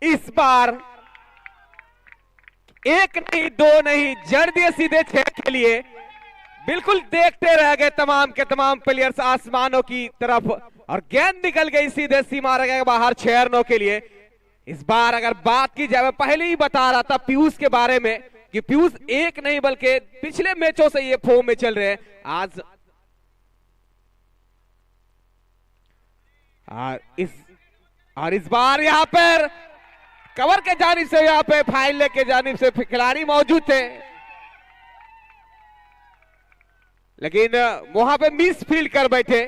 इस बार 1 नहीं 2 नहीं जड़ दिए सीधे 6 के लिए। बिल्कुल देखते रह गए तमाम के तमाम प्लेयर्स आसमानों की तरफ, और गेंद निकल गई सीधे सीमा रेखा के बाहर 6 रनों के लिए। इस बार अगर बात की जाए, मैं पहले ही बता रहा था पीयूष के बारे में कि पीयूष एक नहीं बल्कि पिछले मैचों से ये फॉर्म में चल रहे हैं। आज और इस बार यहां पर कवर के जानिब से यहाँ पे फाइल के जानिब से खिलाड़ी मौजूद थे, लेकिन वहां पे मिस फील्ड कर बैठे।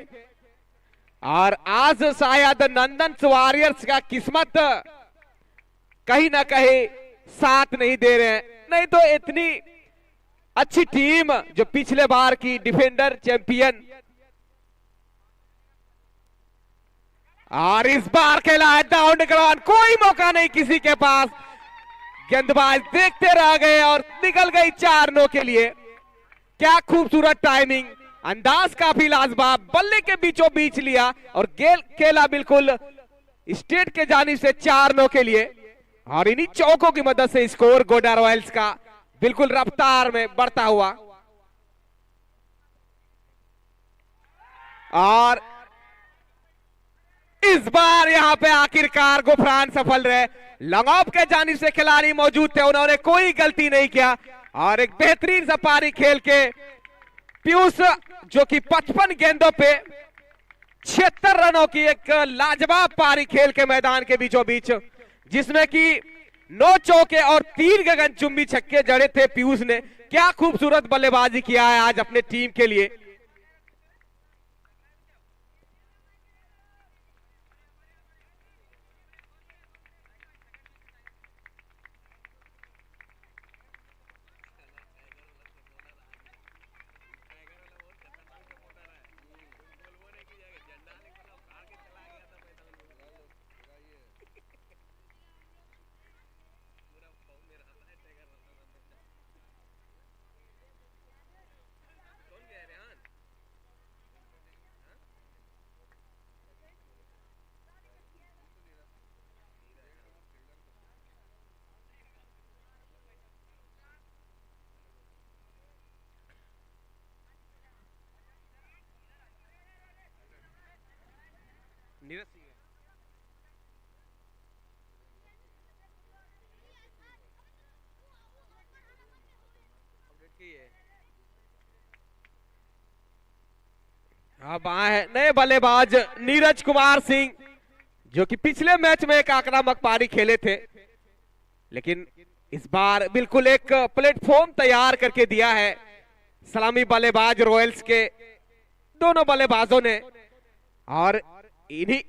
और आज शायद नंदन वॉरियर्स का किस्मत कहीं ना कहीं साथ नहीं दे रहे हैं, नहीं तो इतनी अच्छी टीम जो पिछले बार की डिफेंडर चैंपियन, और इस बार खेला है डाउन ग्राउंड, कोई मौका नहीं किसी के पास, गेंदबाज देखते रह गए और निकल गई 4-9 के लिए। क्या खूबसूरत टाइमिंग, अंदाज काफी लाजवाब, बल्ले के बीचों बीच लिया और गेल खेला बिल्कुल स्टेट के जानिब से 4-9 के लिए। और इन्हीं चौकों की मदद से स्कोर गोड्डा रॉयल्स का बिल्कुल रफ्तार में बढ़ता हुआ। और इस बार यहां पे आखिरकार गुफरान सफल रहे, लॉन्ग ऑफ के जानिब से खिलाड़ी मौजूद थे, उन्होंने कोई गलती नहीं किया और एक बेहतरीन सा पारी खेल के पीयूष जो कि 55 गेंदों पे 76 रनों की एक लाजवाब पारी खेल के मैदान के बीचों बीच, जिसमें कि 9 चौके और 3 गगनचुंबी छक्के जड़े थे पीयूष ने। क्या खूबसूरत बल्लेबाजी किया है आज अपने टीम के लिए। अब आए हैं नए बल्लेबाज नीरज कुमार सिंह, जो कि पिछले मैच में एक आक्रामक पारी खेले थे, लेकिन इस बार बिल्कुल एक प्लेटफॉर्म तैयार करके दिया है सलामी बल्लेबाज रॉयल्स के दोनों बल्लेबाजों ने। और इन्हीं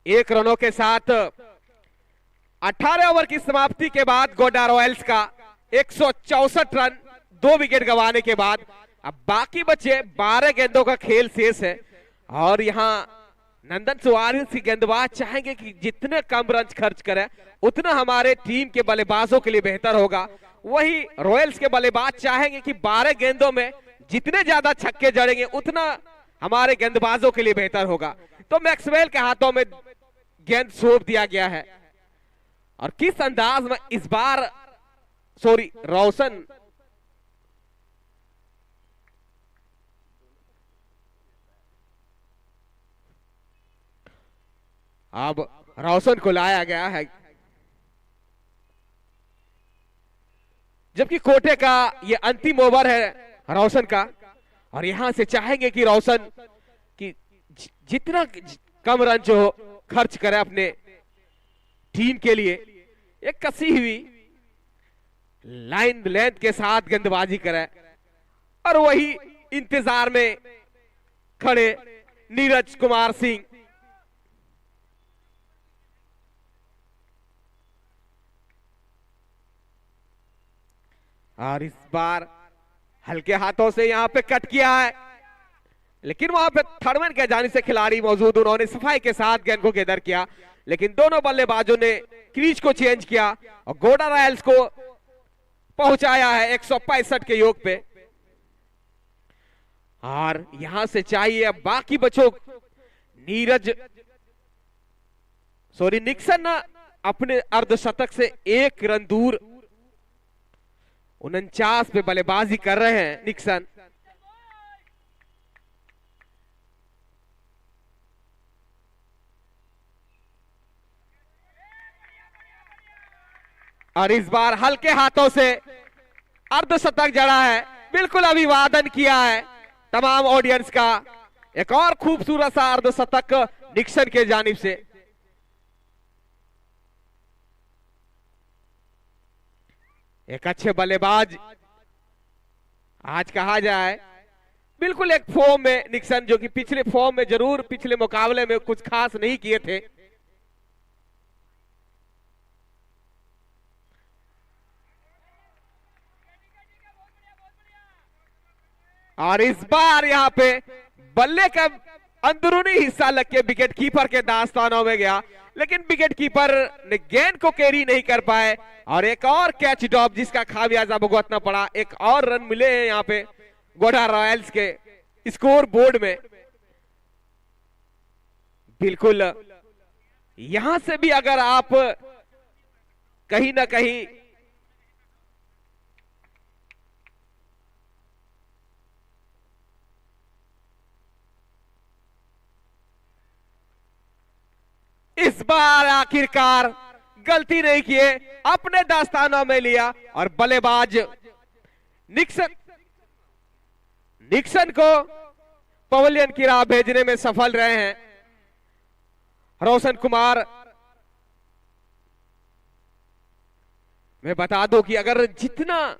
1 रनों के साथ 18 ओवर की समाप्ति के बाद गोड्डा रॉयल्स का 164 रन 2 विकेट गंवाने के बाद अब बाकी बचे 12 गेंदों का खेल शेष है। और यहां नंदन वॉरियर्स की गेंदबाज चाहेंगे कि जितने कम रन खर्च करें उतना हमारे टीम के बल्लेबाजों के लिए बेहतर होगा। वही रॉयल्स के बल्लेबाज चाहेंगे कि 12 गेंदों में जितने ज्यादा छक्के जड़ेंगे उतना हमारे गेंदबाजों के लिए बेहतर होगा। तो मैक्सवेल के हाथों में गेंद सौंप दिया गया है। और किस अंदाज में इस बार रोशन अब रोशन को लाया गया है, जबकि कोटे का ये अंतिम ओवर है रोशन का। और यहां से चाहेंगे कि रोशन की जितना कम रन जो खर्च करे अपने टीम के लिए, एक कसी हुई लाइन लेंथ के साथ गेंदबाजी करे। और वही इंतजार में खड़े नीरज कुमार सिंह। और इस बार हल्के हाथों से यहां पे कट किया है, लेकिन वहां पे थर्डमैन के जाने से खिलाड़ी मौजूद, उन्होंने सफाई के साथ गेंद को गेदर किया, लेकिन दोनों बल्लेबाजों ने क्रीज को चेंज किया और गोड्डा रॉयल्स को पहुंचाया है 165 के योग पे। और यहां से चाहिए अब बाकी बच्चों निक्सन अपने अर्धशतक से 1 रन दूर 49 पे बल्लेबाजी कर रहे हैं निक्सन। और इस बार हल्के हाथों से अर्धशतक जड़ा है, बिल्कुल अभिवादन किया है तमाम ऑडियंस का। एक और खूबसूरत सा अर्धशतक निक्सन के जानिब से। एक अच्छे बल्लेबाज आज कहा जाए, बिल्कुल एक फॉर्म में निक्सन, जो कि पिछले फॉर्म में जरूर पिछले मुकाबले में कुछ खास नहीं किए थे। और इस बार यहां पे बल्ले का अंदरूनी हिस्सा लग के विकेट कीपर के दास्तानों में गया, लेकिन विकेट कीपर ने गेंद को कैरी नहीं कर पाए और एक और कैच ड्रॉप जिसका खामियाजा भुगतना पड़ा। एक और रन मिले हैं यहाँ पे गोडा रॉयल्स के स्कोर बोर्ड में। बिल्कुल यहां से भी अगर आप कहीं ना कहीं इस बार आखिरकार गलती नहीं किए, अपने दास्तानों में लिया और बल्लेबाज निक्सन को पवेलियन की राह भेजने में सफल रहे हैं रोशन कुमार। मैं बता दूं कि अगर जितना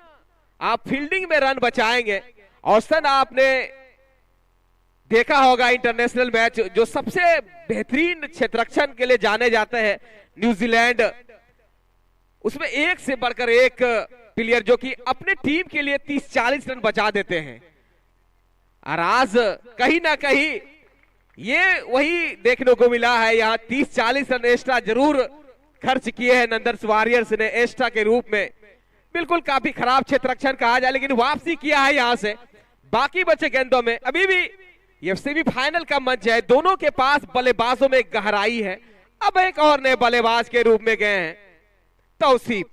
आप फील्डिंग में रन बचाएंगे, औसतन आपने देखा होगा इंटरनेशनल मैच जो सबसे बेहतरीन क्षेत्ररक्षण के लिए जाने जाते हैं न्यूजीलैंड, उसमें एक से बढ़कर एक प्लेयर जो कि अपने टीम के लिए 30-40 रन बचा देते हैं। और आज कहीं ना कहीं ये वही देखने को मिला है। यहाँ 30-40 रन एक्स्ट्रा जरूर खर्च किए हैं नंदन वॉरियर्स ने एक्स्ट्रा के रूप में। बिल्कुल काफी खराब क्षेत्ररक्षण कहा जाए, लेकिन वापसी किया है यहां से। बाकी बचे गेंदों में अभी भी ये सेमीफाइनल का मंच है, दोनों के पास बल्लेबाजों में गहराई है। अब एक और नए बल्लेबाज के रूप में गए हैं तौसीफ,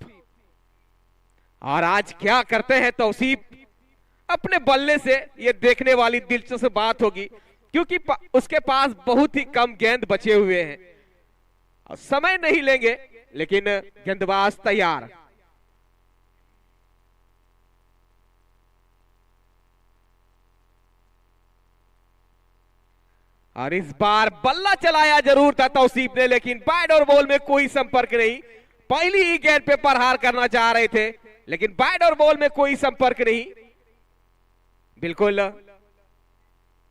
और आज क्या करते हैं तौसीफ अपने बल्ले से, ये देखने वाली दिलचस्प बात होगी, क्योंकि उसके पास बहुत ही कम गेंद बचे हुए हैं। और समय नहीं लेंगे, लेकिन गेंदबाज तैयार। और इस बार बल्ला चलाया जरूर था तौसीफ ने, लेकिन बैट और बॉल में कोई संपर्क नहीं। पहली ही गेंद पे प्रहार करना चाह रहे थे, लेकिन बैट और बॉल में कोई संपर्क नहीं। बिल्कुल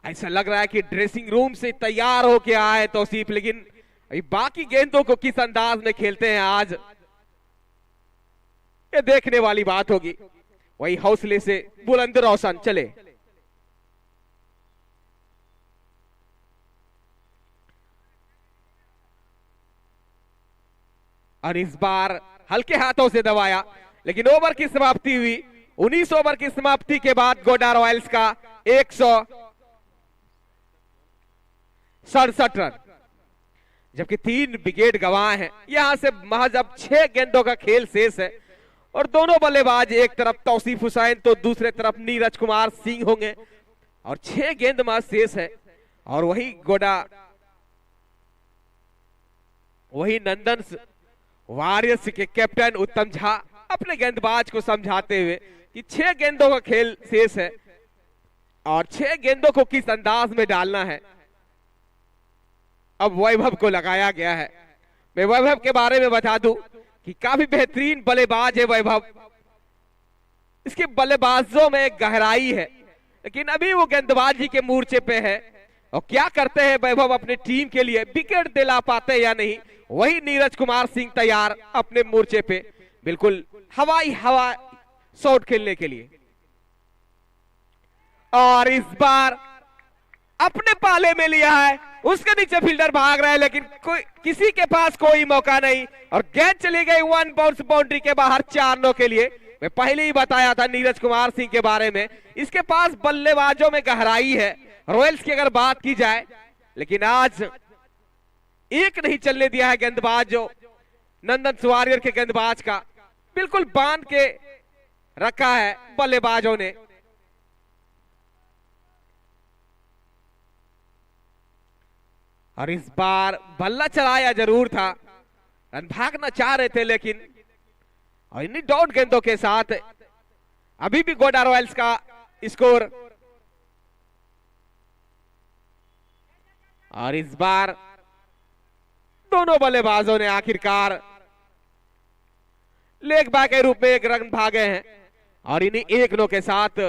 ऐसा लग रहा है कि ड्रेसिंग रूम से तैयार होके आए तौसीफ, लेकिन अभी बाकी गेंदों को किस अंदाज में खेलते हैं आज, ये देखने वाली बात होगी। वही हौसले से बुलंद रोशन चले। और इस बार हल्के हाथों से दबाया, लेकिन ओवर की समाप्ति हुई। 19 ओवर की समाप्ति के बाद गोडा रॉयल्स का 167 रन, जबकि 3 विकेट गंवाए हैं। यहां से महज अब 6 गेंदों का खेल शेष है और दोनों बल्लेबाज, एक तरफ तौसीफ हुसैन तो दूसरे तरफ नीरज कुमार सिंह होंगे, और 6 गेंद महज शेष है। और वही नंदन वॉरियर्स के कैप्टन उत्तम झा अपने गेंदबाज को समझाते हुए कि 6 गेंदों का खेल शेष है और 6 गेंदों को किस अंदाज में डालना है, अब वैभव को लगाया गया है। मैं वैभव के बारे में बता दूं कि काफी बेहतरीन बल्लेबाज है वैभव। इसके बल्लेबाजों में गहराई है, लेकिन अभी वो गेंदबाजी के मोर्चे पे है। और क्या करते हैं वैभव अपने टीम के लिए, विकेट दिला पाते या नहीं। वही नीरज कुमार सिंह तैयार अपने मोर्चे पे, बिल्कुल हवा शॉट खेलने के लिए। और इस बार अपने पाले में लिया है, उसके नीचे फील्डर भाग रहा है, लेकिन किसी के पास कोई मौका नहीं और गेंद चली गई 1 बाउंस बाउंड्री के बाहर 4 रनों के लिए। मैं पहले ही बताया था नीरज कुमार सिंह के बारे में, इसके पास बल्लेबाजों में गहराई है रॉयल्स की अगर बात की जाए, लेकिन आज एक नहीं चलने दिया है गेंदबाज जो नंदन वॉरियर के गेंदबाज का, बिल्कुल बांध के रखा है बल्लेबाजों ने। और इस बार बल्ला चलाया जरूर था, रन भागना चाह रहे थे, लेकिन और इन्हीं डॉट गेंदों के साथ अभी भी गोडा रॉयल्स का स्कोर। और इस बार दोनों बल्लेबाजों ने आखिरकार लेग बाय के रूप में 1 रन भागे हैं और इन्हीं 1 नो के साथ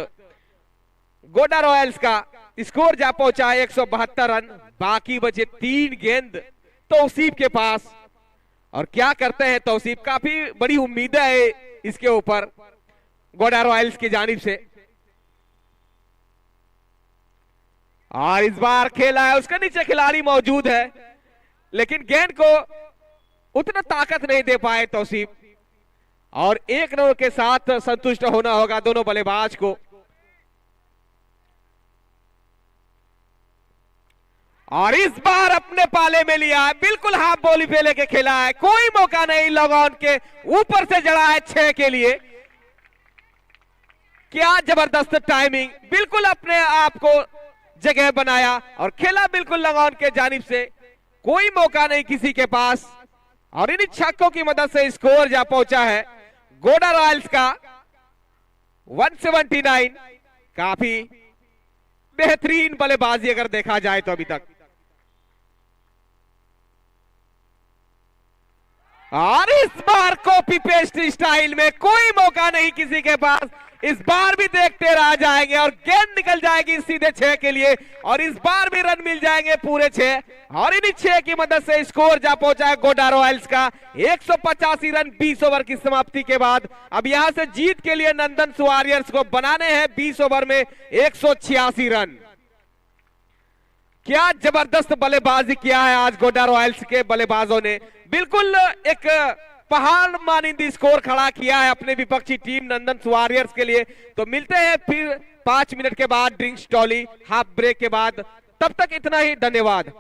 गोड्डा रॉयल्स का स्कोर जा पहुंचा है 172 रन। बाकी बचे 3 गेंद तौसीफ के पास और क्या करते हैं तौसीफ, काफी बड़ी उम्मीद है इसके ऊपर गोड्डा रॉयल्स की जानिब से। और इस बार खेला है, उसके नीचे खिलाड़ी मौजूद है लेकिन गेंद को उतना ताकत नहीं दे पाए तौसीफ और 1 रन के साथ संतुष्ट होना होगा दोनों बल्लेबाज को। और इस बार अपने पाले में लिया है, बिल्कुल हाफ बॉली पे लेके खेला है, कोई मौका नहीं, लॉग ऑन के ऊपर से जड़ा है 6 के लिए। क्या जबरदस्त टाइमिंग, बिल्कुल अपने आप को जगह बनाया और खेला बिल्कुल लॉग ऑन के जानिब से, कोई मौका नहीं किसी के पास और इन छक्कों की मदद से स्कोर जा पहुंचा है गोड्डा रॉयल्स का 179। काफी बेहतरीन बल्लेबाजी अगर देखा जाए तो अभी तक। और इस बार कॉपी पेस्ट स्टाइल में कोई मौका नहीं किसी के पास, इस बार भी देखते रह जाएंगे और गेंद निकल जाएगी सीधे 6 के लिए और इस बार भी रन मिल जाएंगे पूरे 6 और इन्हीं 6 की मदद से स्कोर जा पहुंचा है गोड्डा रॉयल्स का 185 रन 20 ओवर की समाप्ति के बाद। अब यहां से जीत के लिए नंदन वॉरियर्स को बनाने हैं 20 ओवर में 186 रन। क्या जबरदस्त बल्लेबाजी किया है आज गोड्डा रॉयल्स के बल्लेबाजों ने, बिल्कुल एक पहाड़ मानिंदी स्कोर खड़ा किया है अपने विपक्षी टीम नंदन वॉरियर्स के लिए। तो मिलते हैं फिर 5 मिनट के बाद ड्रिंक्स टॉली हाफ ब्रेक के बाद, तब तक इतना ही, धन्यवाद।